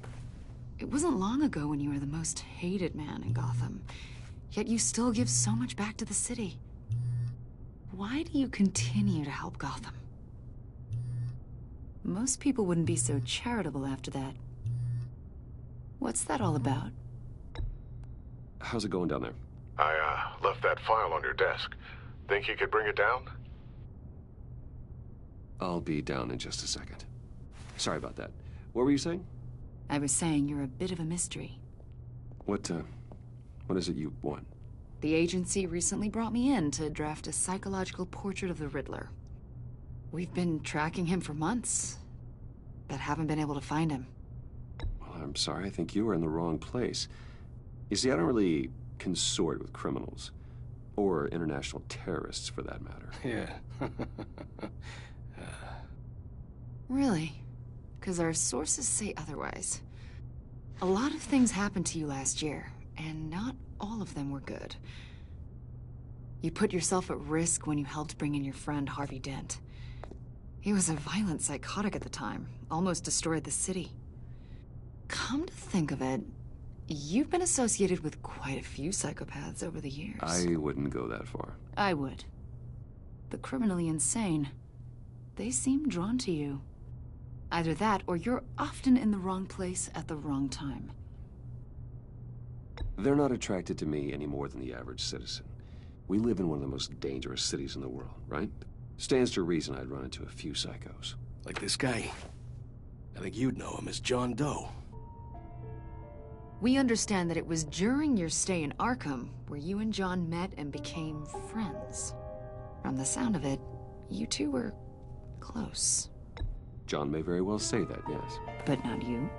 It wasn't long ago when you were the most hated man in Gotham, yet you still give so much back to the city. Why do you continue to help Gotham? Most people wouldn't be so charitable after that. What's that all about? How's it going down there? I, left that file on your desk. Think you could bring it down? I'll be down in just a second. Sorry about that. What were you saying? I was saying you're a bit of a mystery. What is it you want? The agency recently brought me in to draft a psychological portrait of the Riddler. We've been tracking him for months, but haven't been able to find him. Well, I'm sorry. I think you were in the wrong place. You see, I don't really consort with criminals. Or international terrorists, for that matter. Yeah. Really? Because our sources say otherwise. A lot of things happened to you last year, and not all of them were good. You put yourself at risk when you helped bring in your friend Harvey Dent. He was a violent psychotic at the time, almost destroyed the city. Come to think of it, you've been associated with quite a few psychopaths over the years. I wouldn't go that far. I would. The criminally insane, they seem drawn to you. Either that, or you're often in the wrong place at the wrong time. They're not attracted to me any more than the average citizen. We live in one of the most dangerous cities in the world, right? Stands to reason I'd run into a few psychos. Like this guy. I think you'd know him as John Doe. We understand that it was during your stay in Arkham where you and John met and became friends. From the sound of it, you two were close. John may very well say that, yes. But not you.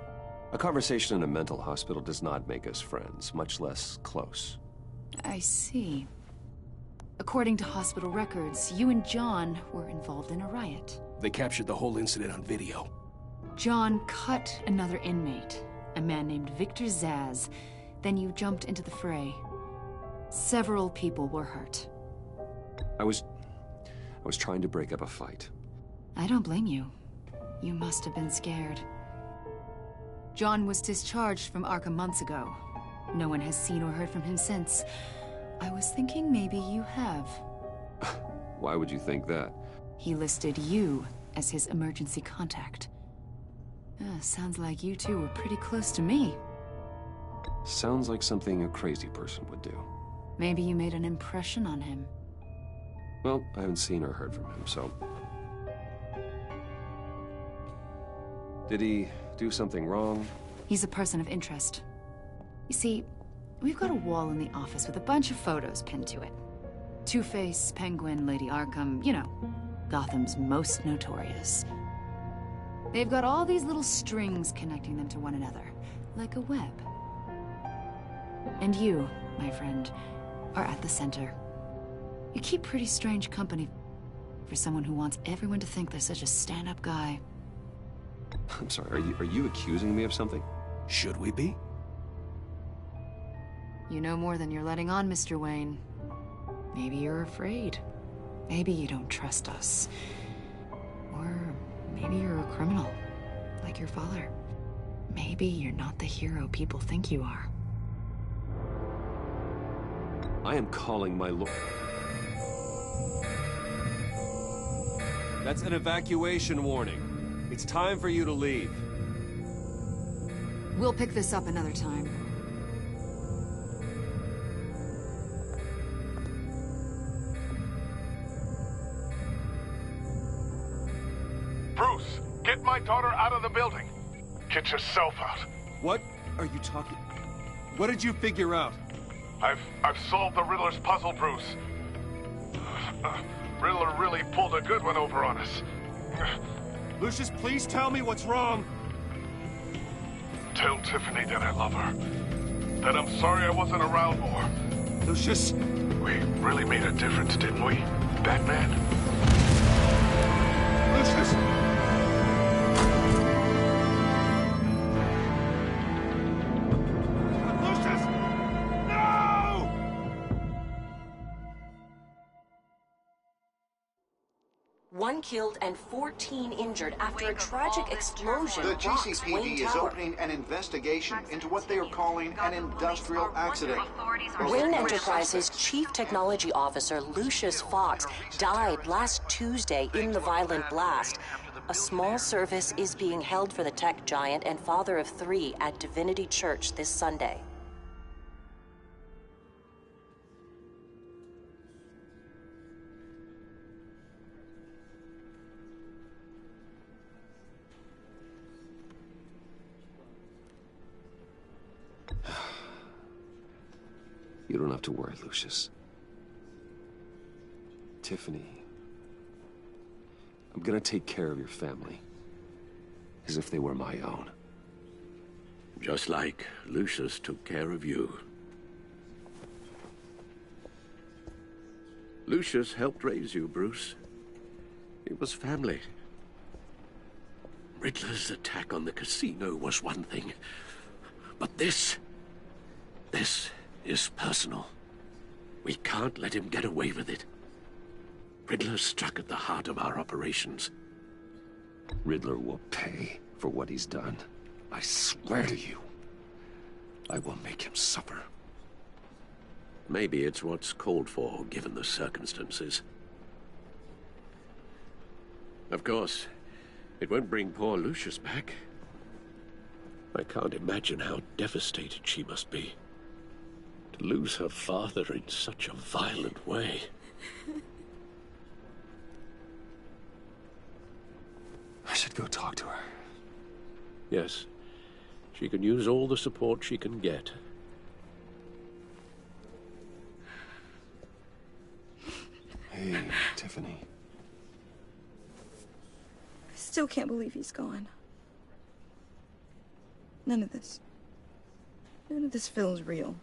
A conversation in a mental hospital does not make us friends, much less close. I see. According to hospital records, you and John were involved in a riot. They captured the whole incident on video. John cut another inmate, a man named Victor Zsasz. Then you jumped into the fray. Several people were hurt. I was trying to break up a fight. I don't blame you. You must have been scared. John was discharged from Arkham months ago. No one has seen or heard from him since. I was thinking maybe you have. Why would you think that? He listed you as his emergency contact. Sounds like you two were pretty close to me. Sounds like something a crazy person would do. Maybe you made an impression on him. Well, I haven't seen or heard from him, so... Did he do something wrong? He's a person of interest. You see, we've got a wall in the office with a bunch of photos pinned to it. Two-Face, Penguin, Lady Arkham, you know, Gotham's most notorious. They've got all these little strings connecting them to one another, like a web. And you, my friend, are at the center. You keep pretty strange company for someone who wants everyone to think they're such a stand-up guy. I'm sorry, are you accusing me of something? Should we be? You know more than you're letting on, Mr. Wayne. Maybe you're afraid. Maybe you don't trust us. Or maybe you're a criminal, like your father. Maybe you're not the hero people think you are. I am calling my lord. That's an evacuation warning. It's time for you to leave. We'll pick this up another time. Bruce, get my daughter out of the building. Get yourself out. What are you talking? What did you figure out? I've solved the Riddler's puzzle, Bruce. Riddler really pulled a good one over on us. Lucius, please tell me what's wrong. Tell Tiffany that I love her. That I'm sorry I wasn't around more. Lucius. We really made a difference, didn't we, Batman? Lucius! Lucius! No! One killed and 14 injured after a tragic explosion The rocks Wayne GCPD is Tower. opening an investigation into what they are calling an industrial accident. Wayne Enterprises' chief technology officer, Lucius Fox, died last Tuesday in the violent blast. A small service is being held for the tech giant and father of 3 at Divinity Church this Sunday. You don't have to worry, Lucius. Tiffany, I'm gonna take care of your family. As if they were my own. Just like Lucius took care of you. Lucius helped raise you, Bruce. It was family. Riddler's attack on the casino was one thing. But this is personal. We can't let him get away with it. Riddler struck at the heart of our operations. Riddler will pay for what he's done. I swear to you. I will make him suffer. Maybe it's what's called for, given the circumstances. Of course, it won't bring poor Lucius back. I can't imagine how devastated she must be. To lose her father in such a violent way. I should go talk to her. Yes, she can use all the support she can get. Hey, Tiffany. I still can't believe he's gone. None of this feels real.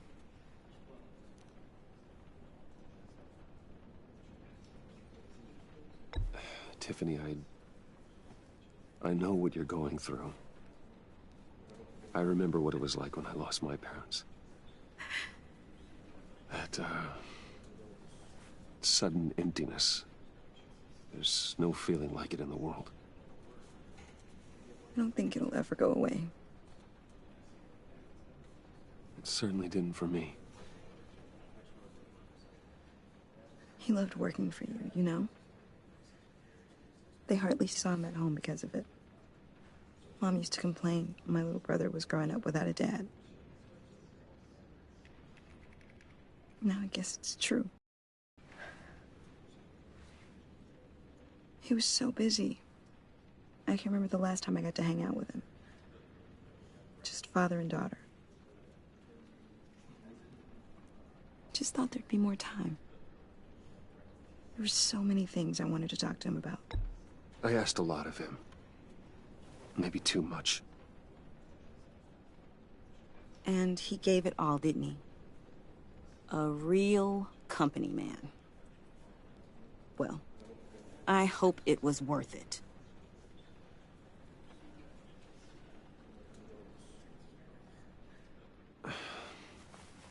Tiffany, I know what you're going through. I remember what it was like when I lost my parents. That, sudden emptiness. There's no feeling like it in the world. I don't think it'll ever go away. It certainly didn't for me. He loved working for you, you know? They hardly saw him at home because of it. Mom used to complain my little brother was growing up without a dad. Now I guess it's true. He was so busy. I can't remember the last time I got to hang out with him. Just father and daughter. Just thought there'd be more time. There were so many things I wanted to talk to him about. I asked a lot of him. Maybe too much. And he gave it all, didn't he? A real company man. Well, I hope it was worth it.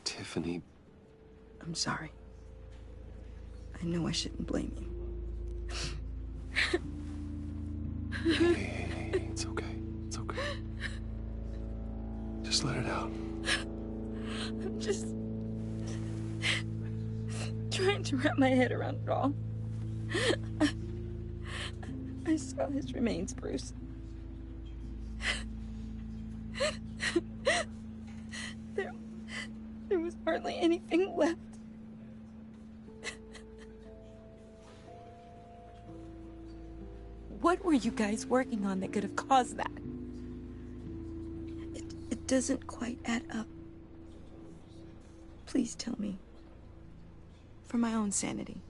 Tiffany. I'm sorry. I know I shouldn't blame you. Hey, it's okay. It's okay. Just let it out. I'm just trying to wrap my head around it all. I saw his remains, Bruce. There was hardly anything left. What were you guys working on that could have caused that? It doesn't quite add up. Please tell me. For my own sanity.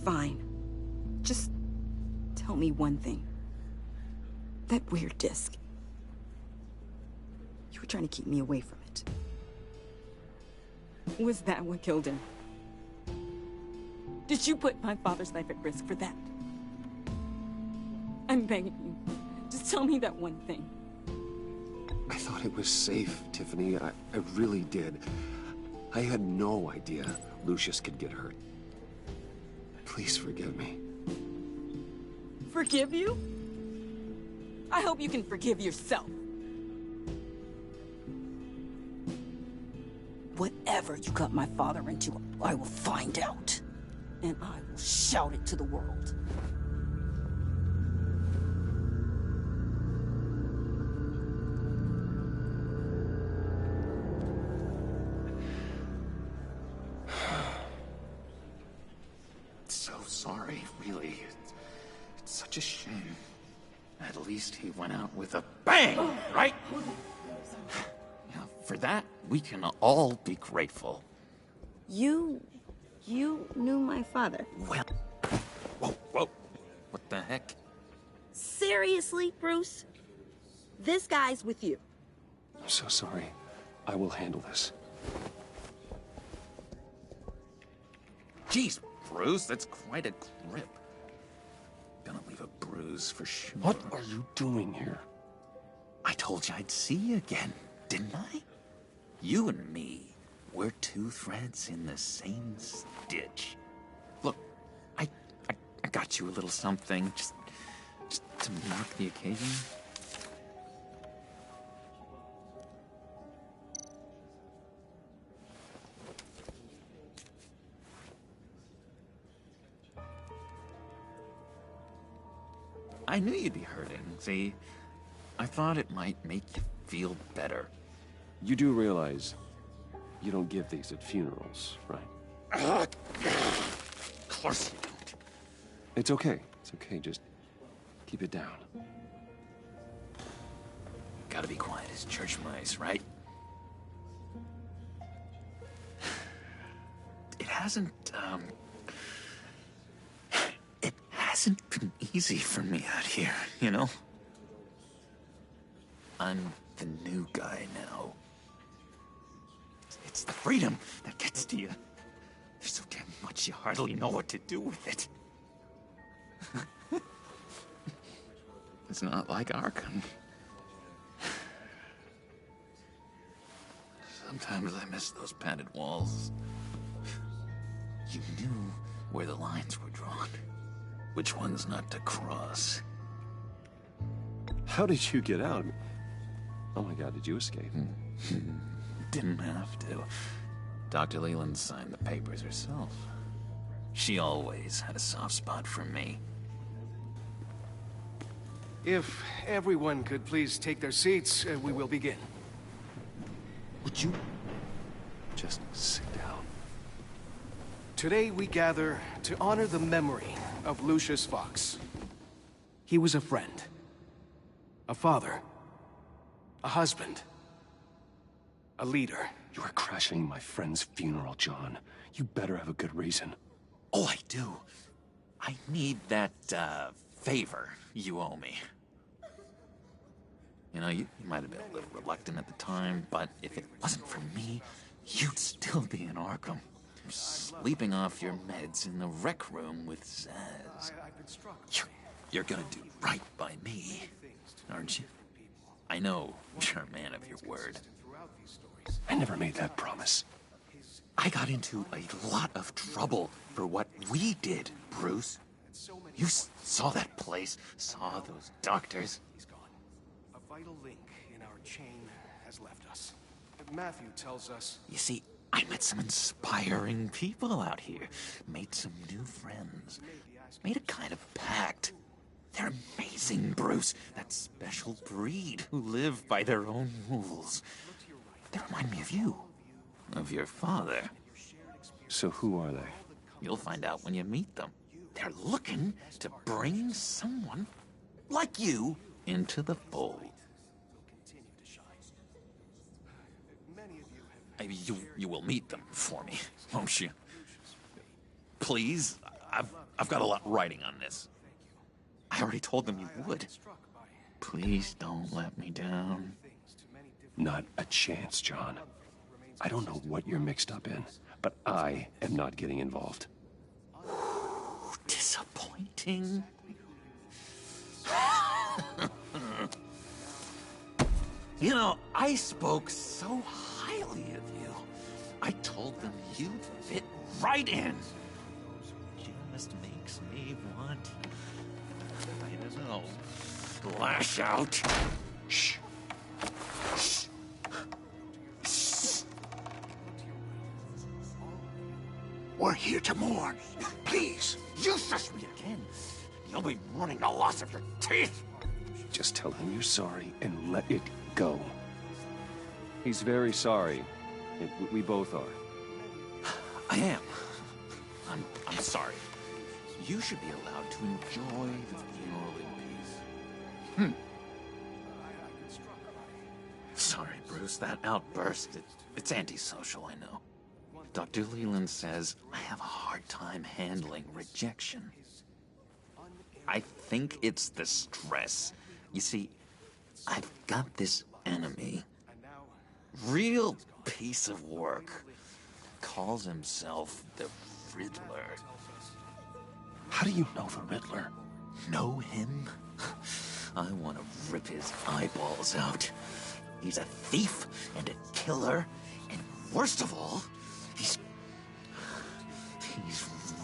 Fine. Just tell me one thing. That weird disc. You were trying to keep me away from it. Was that what killed him? Did you put my father's life at risk for that? I'm begging you. Just tell me that one thing. I thought it was safe, Tiffany. I really did. I had no idea Lucius could get hurt. Please forgive me. Forgive you? I hope you can forgive yourself. Whatever you got my father into, I will find out. And I will shout it to the world. So sorry, really. It's such a shame. At least he went out with a bang, right? Yeah, for that, we can all be grateful. You knew my father. Well, whoa. What the heck? Seriously, Bruce? This guy's with you. I'm so sorry. I will handle this. Jeez, Bruce, that's quite a grip. Gonna leave a bruise for sure. What are you doing here? I told you I'd see you again, didn't I? You and me, we're two threads in the same stitch. Look, I got you a little something, just to mark the occasion. I knew you'd be hurting, see? I thought it might make you feel better. You do realize you don't give these at funerals, right? Of course you don't. It's okay. It's okay. Just keep it down. Gotta be quiet as church mice, right? It hasn't been easy for me out here, you know? I'm the new guy now. It's the freedom that gets to you. There's so damn much you hardly know what to do with it. It's not like Arkham. Sometimes I miss those padded walls. You knew where the lines were drawn. Which ones not to cross. How did you get out? Oh my God, did you escape? Didn't have to. Dr. Leland signed the papers herself. She always had a soft spot for me. If everyone could please take their seats, we will begin. Would you just sit down? Today we gather to honor the memory of Lucius Fox. He was a friend, a father, a husband, a leader. You are crashing my friend's funeral, John. You better have a good reason. Oh, I do. I need that, favor you owe me. You know, you might have been a little reluctant at the time, but if it wasn't for me, you'd still be in Arkham. Sleeping off your meds in the rec room with Zaz. You're gonna do right by me, aren't you? I know you're a man of your word. I never made that promise. I got into a lot of trouble for what we did, Bruce. You saw that place, saw those doctors. He's gone. A vital link in our chain has left us. Matthew tells us... You see, I met some inspiring people out here. Made some new friends. Made a kind of pact. They're amazing, Bruce. That special breed who live by their own rules. They remind me of you. Of your father. So who are they? You'll find out when you meet them. They're looking to bring someone like you into the fold. You will meet them for me, won't you? Please, I've got a lot writing on this. I already told them you would. Please don't let me down. Not a chance, John. I don't know what you're mixed up in, but I am not getting involved. Disappointing. You know, I spoke so highly of you. I told them you fit right in. Just makes me want, I don't know, lash out. Shh. Shh. Shh. We're here to mourn. Please. You shush me again. You'll be mourning the loss of your teeth. Just tell him you're sorry and let it go. He's very sorry. We both are. I am. I'm sorry. You should be allowed to enjoy the funeral in peace. Sorry, Bruce, that outburst, it's antisocial, I know. Dr. Leland says I have a hard time handling rejection. I think it's the stress. You see, I've got this enemy. Real piece of work. Calls himself the Riddler. How do you know the Riddler? Know him? I want to rip his eyeballs out. He's a thief and a killer, and worst of all, he's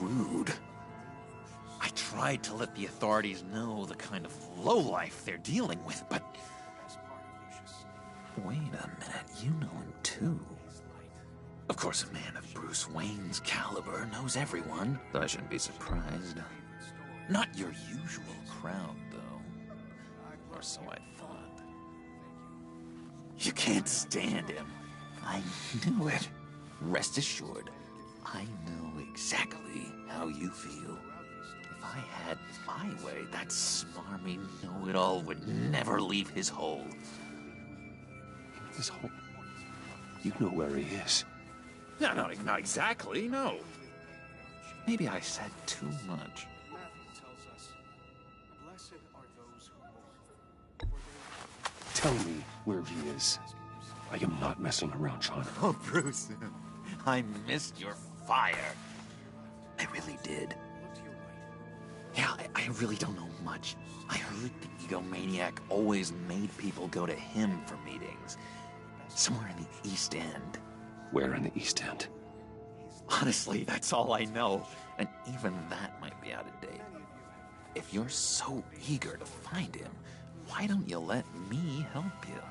rude. I tried to let the authorities know the kind of lowlife they're dealing with, but... Wait a minute, you know him too. Of course, a man of Bruce Wayne's caliber knows everyone, though I shouldn't be surprised. Not your usual crowd, though. Or so I thought. You can't stand him. I knew it. Rest assured, I know exactly how you feel. If I had my way, that smarmy know-it-all would never leave his hole. His hole? You know where he is. No, not exactly, no. Maybe I said too much. Tell me where he is. I am not messing around, John. Oh, Bruce, I missed your fire. I really did. Yeah, I really don't know much. I heard the egomaniac always made people go to him for meetings. Somewhere in the East End. Where in the East End? Honestly, that's all I know. And even that might be out of date. If you're so eager to find him, why don't you let me help you?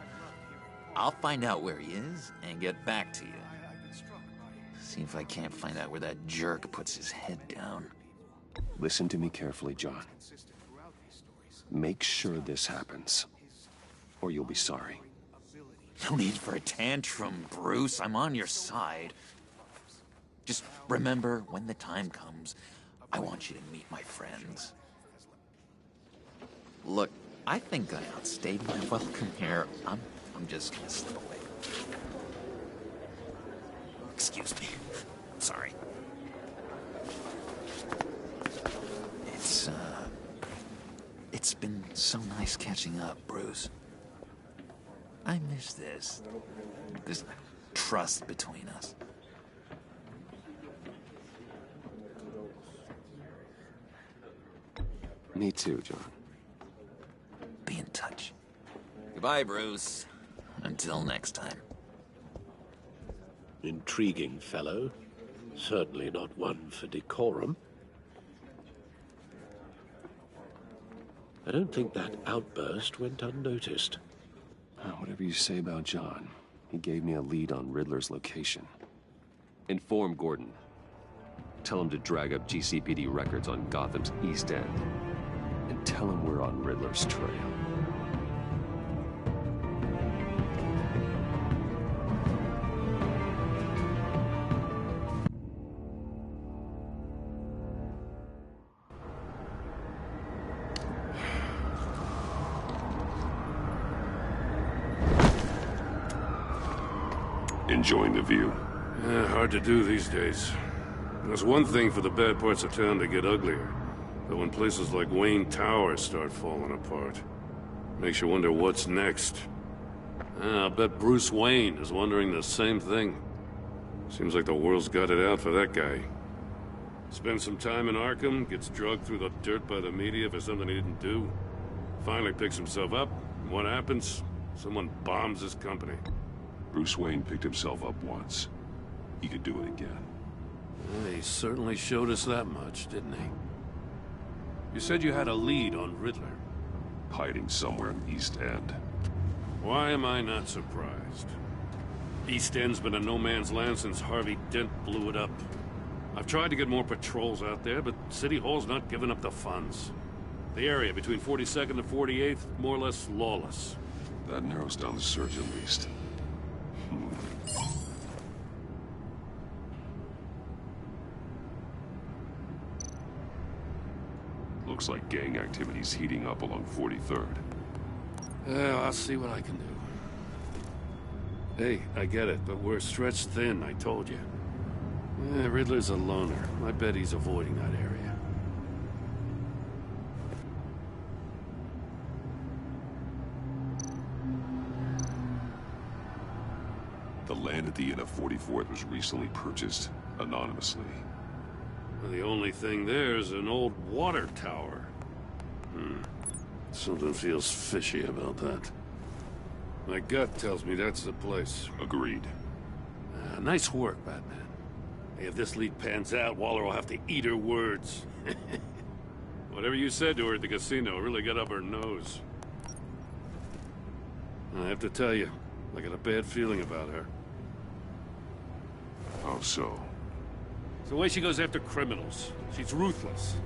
I'll find out where he is and get back to you. See if I can't find out where that jerk puts his head down. Listen to me carefully, John. Make sure this happens, or you'll be sorry. No need for a tantrum, Bruce. I'm on your side. Just remember, when the time comes, I want you to meet my friends. Look, I think I outstayed my welcome here. I'm just gonna slip away. Excuse me. Sorry. It's been so nice catching up, Bruce. I miss this trust between us. Me too, John. Be in touch. Goodbye, Bruce. Until next time. Intriguing fellow. Certainly not one for decorum. I don't think that outburst went unnoticed. Whatever you say about John, he gave me a lead on Riddler's location. Inform Gordon. Tell him to drag up GCPD records on Gotham's East End. And tell him we're on Riddler's trail. Enjoying the view? Yeah, hard to do these days. There's one thing for the bad parts of town to get uglier. But when places like Wayne Tower start falling apart, makes you wonder what's next. I'll bet Bruce Wayne is wondering the same thing. Seems like the world's got it out for that guy. Spends some time in Arkham, gets drugged through the dirt by the media for something he didn't do. Finally picks himself up, and what happens? Someone bombs his company. Bruce Wayne picked himself up once. He could do it again. Well, he certainly showed us that much, didn't he? You said you had a lead on Riddler. Hiding somewhere in East End. Why am I not surprised? East End's been a no-man's land since Harvey Dent blew it up. I've tried to get more patrols out there, but City Hall's not giving up the funds. The area between 42nd and 48th, more or less lawless. That narrows down the search at least. Looks like gang activity's heating up along 43rd. Yeah, I'll see what I can do. Hey, I get it, but we're stretched thin, I told you. Riddler's a loner. I bet he's avoiding that area. The land at the end of 44th was recently purchased anonymously. Well, the only thing there is an old water tower. Something feels fishy about that. My gut tells me that's the place. Agreed. Nice work, Batman. Hey, if this lead pans out, Waller will have to eat her words. Whatever you said to her at the casino really got up her nose. I have to tell you, I got a bad feeling about her. How so? It's the way she goes after criminals. She's ruthless.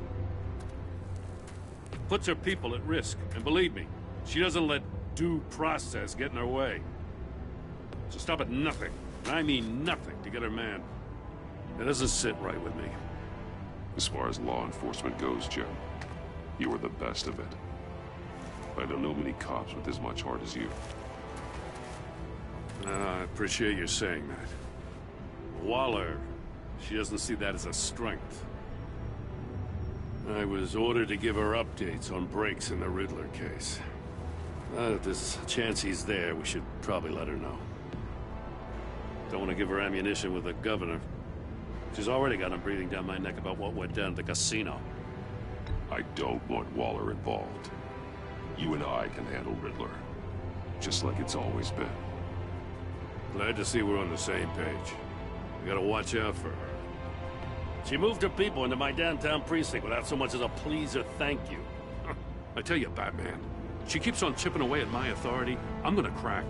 Puts her people at risk, and believe me, she doesn't let due process get in her way. So stop at nothing, and I mean nothing, to get her man. It doesn't sit right with me. As far as law enforcement goes, Jim, you are the best of it. I don't know many cops with as much heart as you. I appreciate you saying that. Waller, she doesn't see that as a strength. I was ordered to give her updates on breaks in the Riddler case. If there's a chance he's there, we should probably let her know. Don't want to give her ammunition with the governor. She's already got him breathing down my neck about what went down at the casino. I don't want Waller involved. You and I can handle Riddler. Just like it's always been. Glad to see we're on the same page. We gotta watch out for her. She moved her people into my downtown precinct without so much as a please or thank you. I tell you, Batman, she keeps on chipping away at my authority. I'm gonna crack.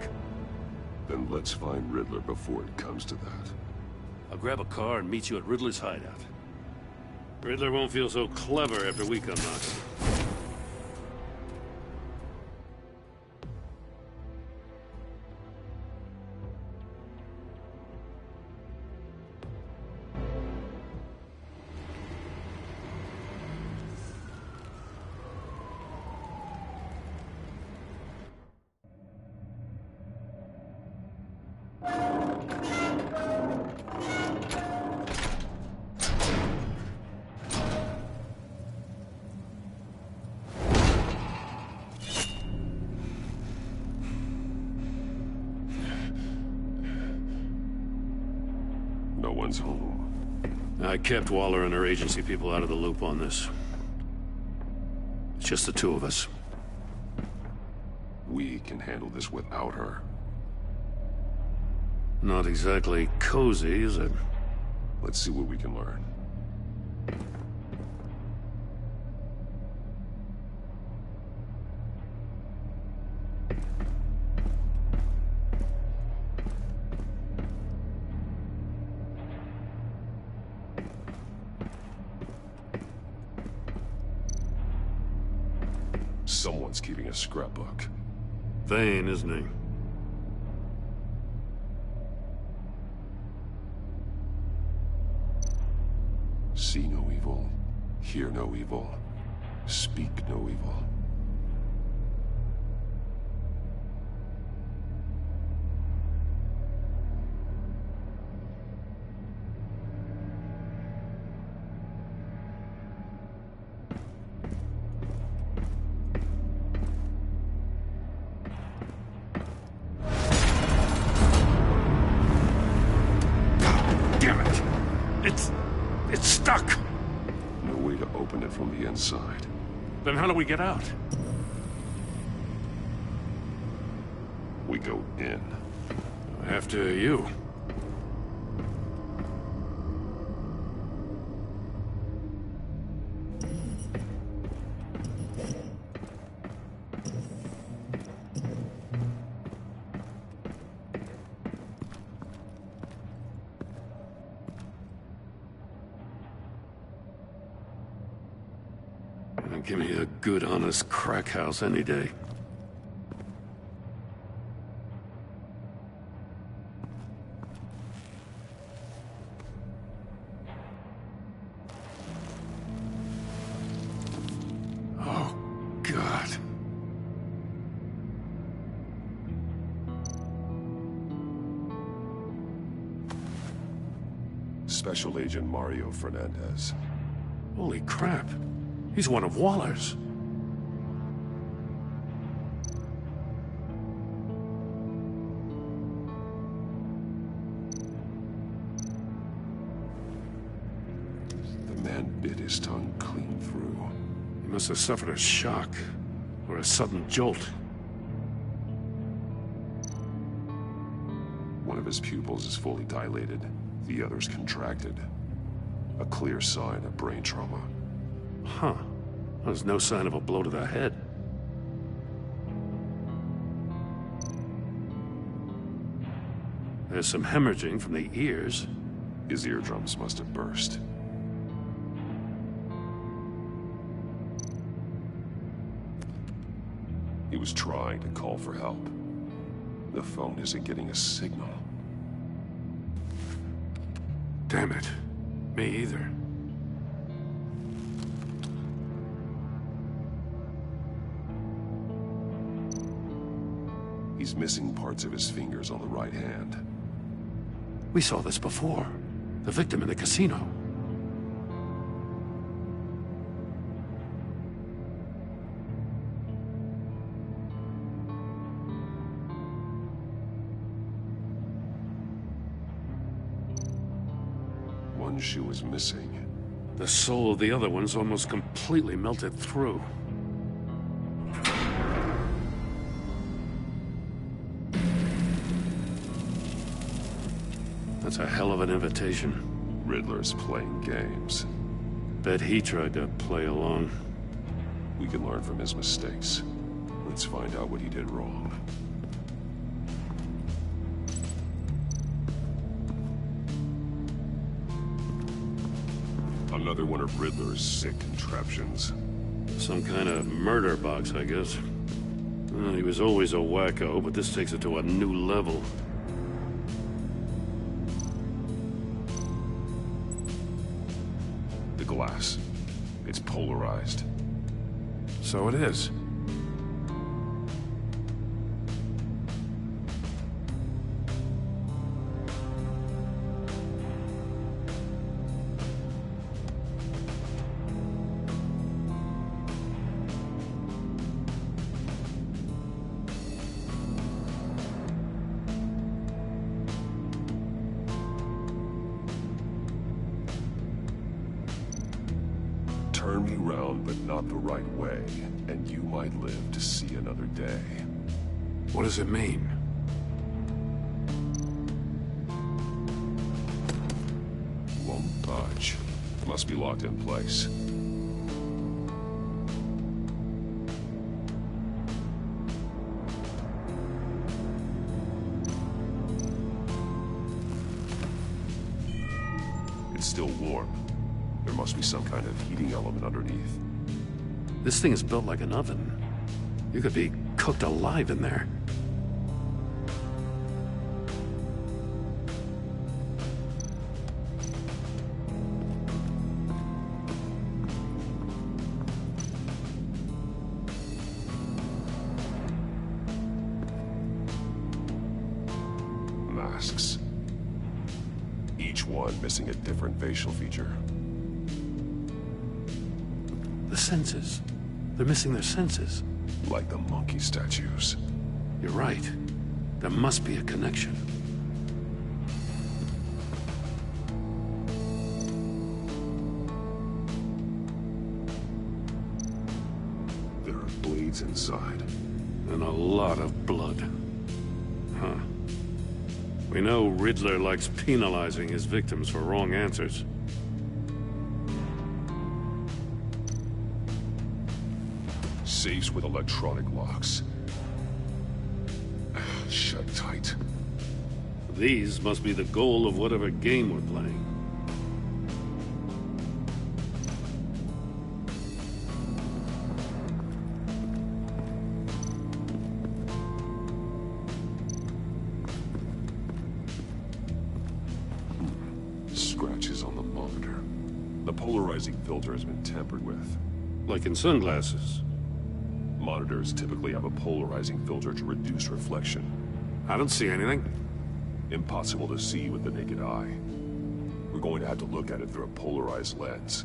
Then let's find Riddler before it comes to that. I'll grab a car and meet you at Riddler's hideout. Riddler won't feel so clever after we come knocking. No one's home. I kept Waller and her agency people out of the loop on this. It's just the two of us. We can handle this without her. Not exactly cozy, is it? Let's see what we can learn. Someone's keeping a scrapbook. Vain, isn't he? See no evil, hear no evil, speak no evil. left-hand side. Then how do we get out? We go in. After you. Give me a good, honest crack house any day. Oh, God. Special Agent Mario Fernandez. Holy crap. He's one of Waller's. The man bit his tongue clean through. He must have suffered a shock, or a sudden jolt. One of his pupils is fully dilated, the other's contracted. A clear sign of brain trauma. Huh. There's no sign of a blow to the head. There's some hemorrhaging from the ears. His eardrums must have burst. He was trying to call for help. The phone isn't getting a signal. Damn it. Me either. He's missing parts of his fingers on the right hand. We saw this before. The victim in the casino. One shoe is missing. The sole of the other one's almost completely melted through. That's a hell of an invitation. Riddler's playing games. Bet he tried to play along. We can learn from his mistakes. Let's find out what he did wrong. Another one of Riddler's sick contraptions. Some kind of murder box, I guess. Well, he was always a wacko, but this takes it to a new level. The glass. It's polarized. So it is. Turn me round, but not the right way, and you might live to see another day. What does it mean? Won't budge. Must be locked in place. It's still warm. There must be some kind of heating element underneath. This thing is built like an oven. You could be cooked alive in there. Masks. Each one missing a different facial feature. The senses. They're missing their senses. Like the monkey statues. You're right. There must be a connection. bleeds inside. And a lot of blood. Huh. We know Riddler likes penalizing his victims for wrong answers. Safes with electronic locks. Shut tight. These must be the goal of whatever game we're playing. Scratches on the monitor. The polarizing filter has been tampered with. Like in sunglasses. Monitors typically have a polarizing filter to reduce reflection. I don't see anything. Impossible to see with the naked eye. We're going to have to look at it through a polarized lens.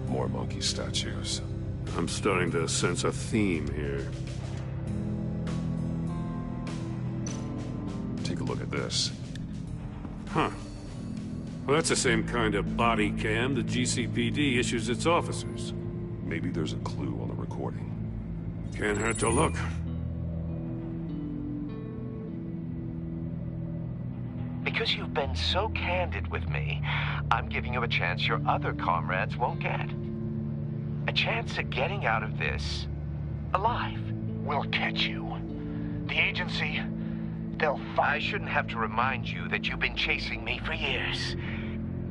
More monkey statues. I'm starting to sense a theme here. Take a look at this. Huh. Well, that's the same kind of body cam the GCPD issues its officers. Maybe there's a clue on the recording. Can't hurt to look. Because you've been so candid with me, I'm giving you a chance your other comrades won't get. A chance at getting out of this alive. We'll catch you. The agency, they'll I shouldn't have to remind you that you've been chasing me for years.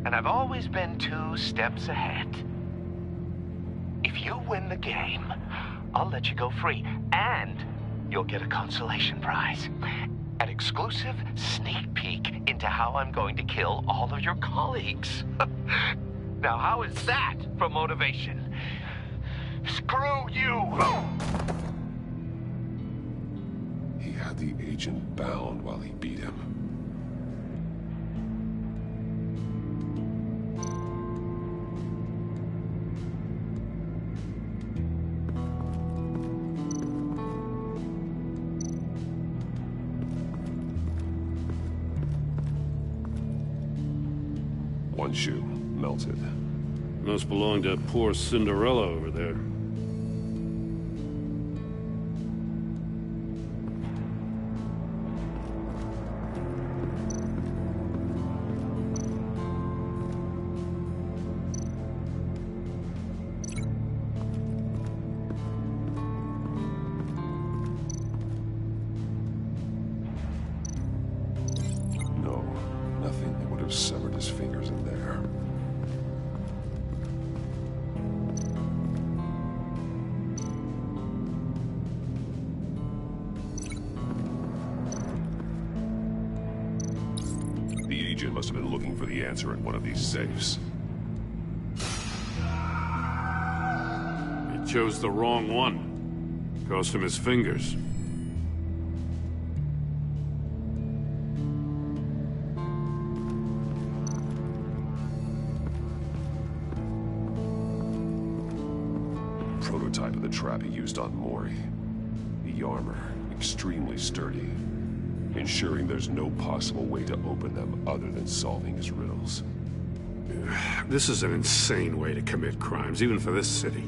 And I've always been 2 steps ahead. If you win the game, I'll let you go free. And you'll get a consolation prize. An exclusive sneak peek into how I'm going to kill all of your colleagues. Now, how is that for motivation? Screw you! He had the agent bound while he beat him. One shoe, melted. Must belong to poor Cinderella over there. No, nothing that would have severed his fingers in there. The agent must have been looking for the answer in one of these safes. He chose the wrong one. Cost him his fingers. Prototype of the trap he used on Mori. The armor, extremely sturdy, ensuring there's no possible way to open them other than solving his riddles. This is an insane way to commit crimes, even for this city.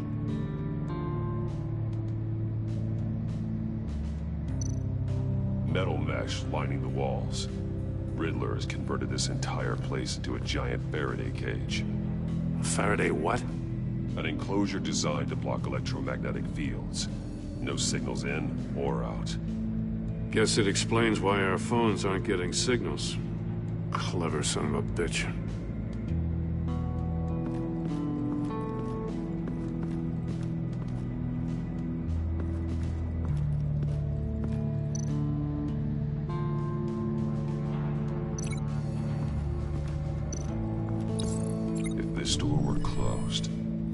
Metal mesh lining the walls. Riddler has converted this entire place into a giant Faraday cage. Faraday what? An enclosure designed to block electromagnetic fields. No signals in or out. Guess it explains why our phones aren't getting signals. Clever son of a bitch. If this door were closed,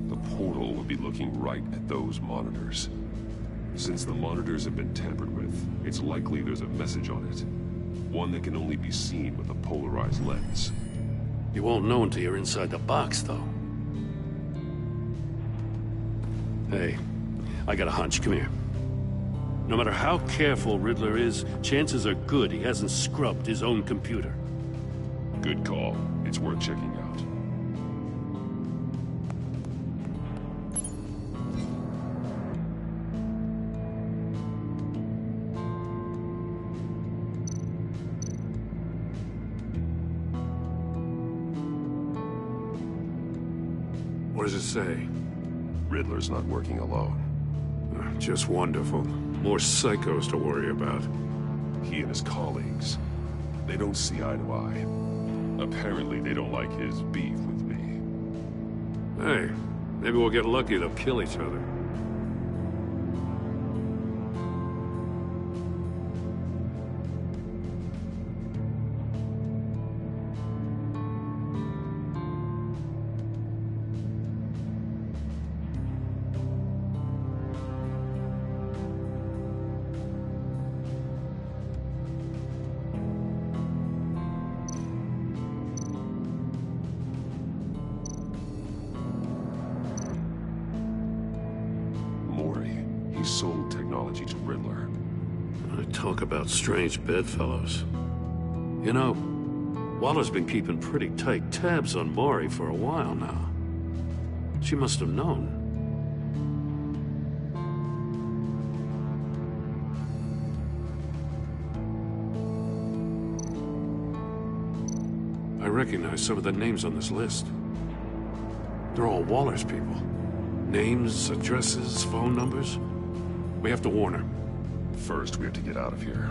the portal would be looking right at those monitors. Since the monitors have been tampered with, it's likely there's a message on it. One that can only be seen with a polarized lens. You won't know until you're inside the box, though. Hey, I got a hunch. Come here. No matter how careful Riddler is, chances are good he hasn't scrubbed his own computer. Good call. It's worth checking out. What does it say? Riddler's not working alone. Just wonderful. More psychos to worry about. He and his colleagues, they don't see eye to eye. Apparently, they don't like his beef with me. Hey, maybe we'll get lucky. They'll kill each other. He sold technology to Riddler. I talk about strange bedfellows. You know, Waller's been keeping pretty tight tabs on Maury for a while now. She must have known. I recognize some of the names on this list. They're all Waller's people. Names, addresses, phone numbers. We have to warn her. First, we have to get out of here.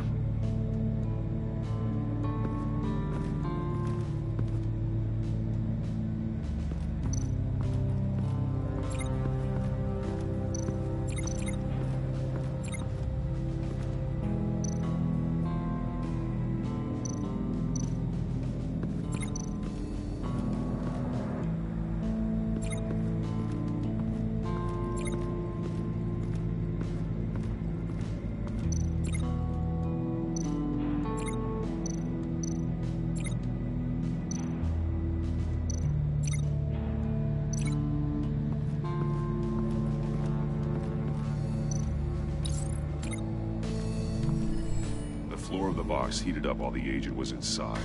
The floor of the box heated up while the agent was inside.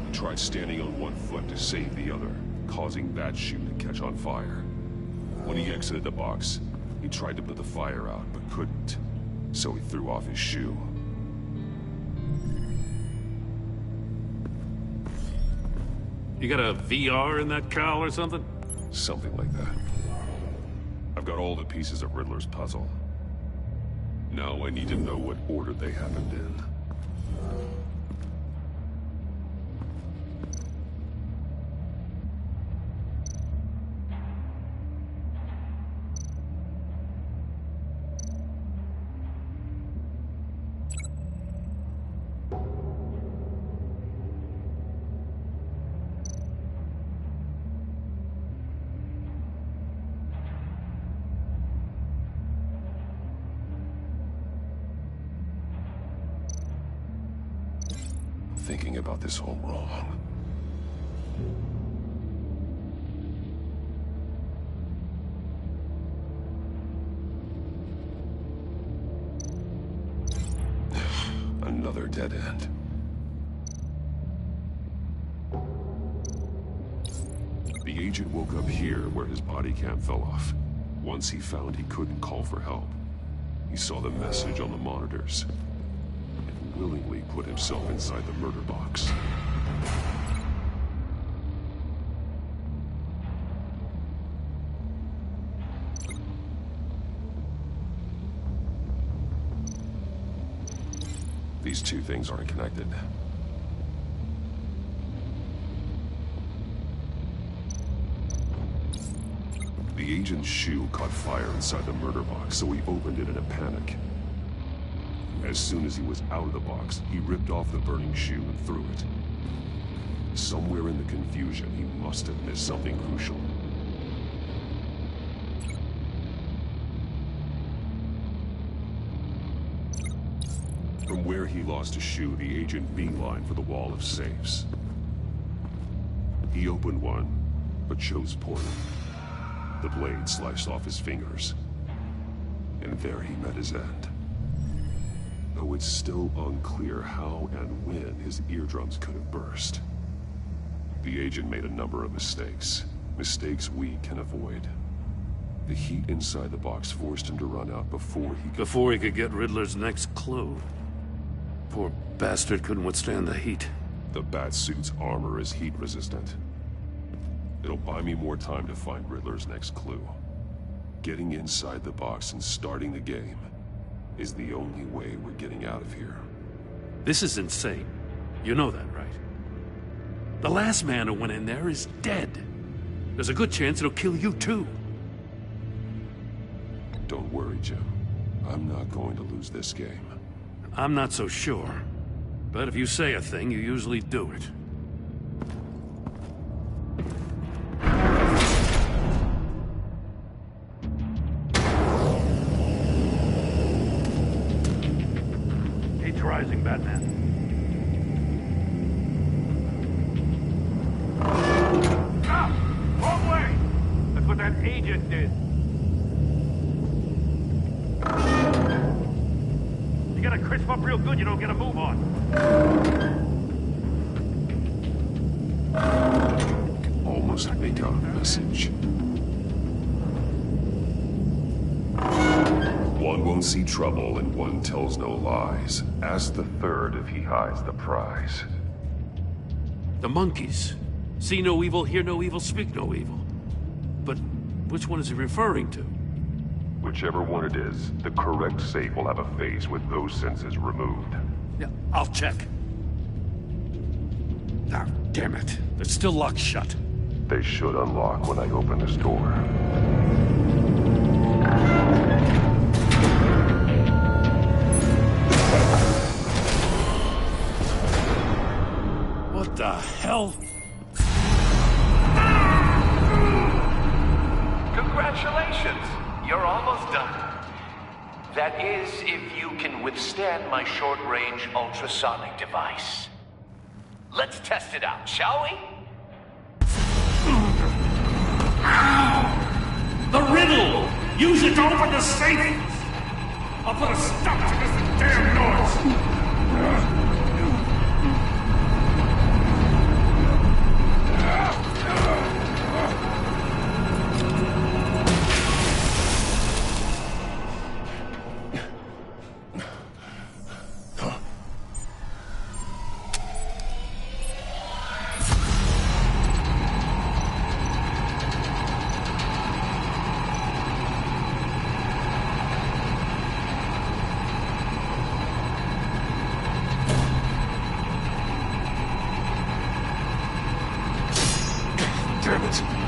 He tried standing on one foot to save the other, causing that shoe to catch on fire. When he exited the box, he tried to put the fire out, but couldn't. So he threw off his shoe. You got a VR in that cowl or something? Something like that. I've got all the pieces of Riddler's puzzle. Now I need to know what order they happened in. Thinking about this all wrong. Another dead end. The agent woke up here where his body cam fell off. Once he found he couldn't call for help, he saw the message on the monitors. Willingly put himself inside the murder box. These two things aren't connected. The agent's shoe caught fire inside the murder box, so he opened it in a panic. As soon as he was out of the box, he ripped off the burning shoe and threw it. Somewhere in the confusion, he must have missed something crucial. From where he lost a shoe, the agent beelined for the wall of safes. He opened one, but chose poorly. The blade sliced off his fingers. And there he met his end. Though it's still unclear how and when his eardrums could have burst. The agent made a number of mistakes. Mistakes we can avoid. The heat inside the box forced him to run out before he could get Riddler's next clue. Poor bastard couldn't withstand the heat. The Batsuit's armor is heat resistant. It'll buy me more time to find Riddler's next clue. Getting inside the box and starting the game is the only way we're getting out of here. This is insane. You know that, right? The last man who went in there is dead. There's a good chance it'll kill you too. Don't worry, Jim. I'm not going to lose this game. I'm not so sure. But if you say a thing, you usually do it. Heat's rising, Batman. Ah! Wrong way! That's what that agent did. You gotta crisp up real good, you don't get a move on. Can almost make out a message. One won't see trouble and one tells no lies. Ask the third if he hides the prize. The monkeys. See no evil, hear no evil, speak no evil. But which one is he referring to? Whichever one it is, the correct safe will have a face with those senses removed. Yeah, I'll check. Ah, damn it. They're still locked shut. They should unlock when I open this door. What the hell? Congratulations! You're almost done. That is, if you can withstand my short-range ultrasonic device. Let's test it out, shall we? The riddle! Use it to open the safe! I'll put a stop to this damn noise! Damn it.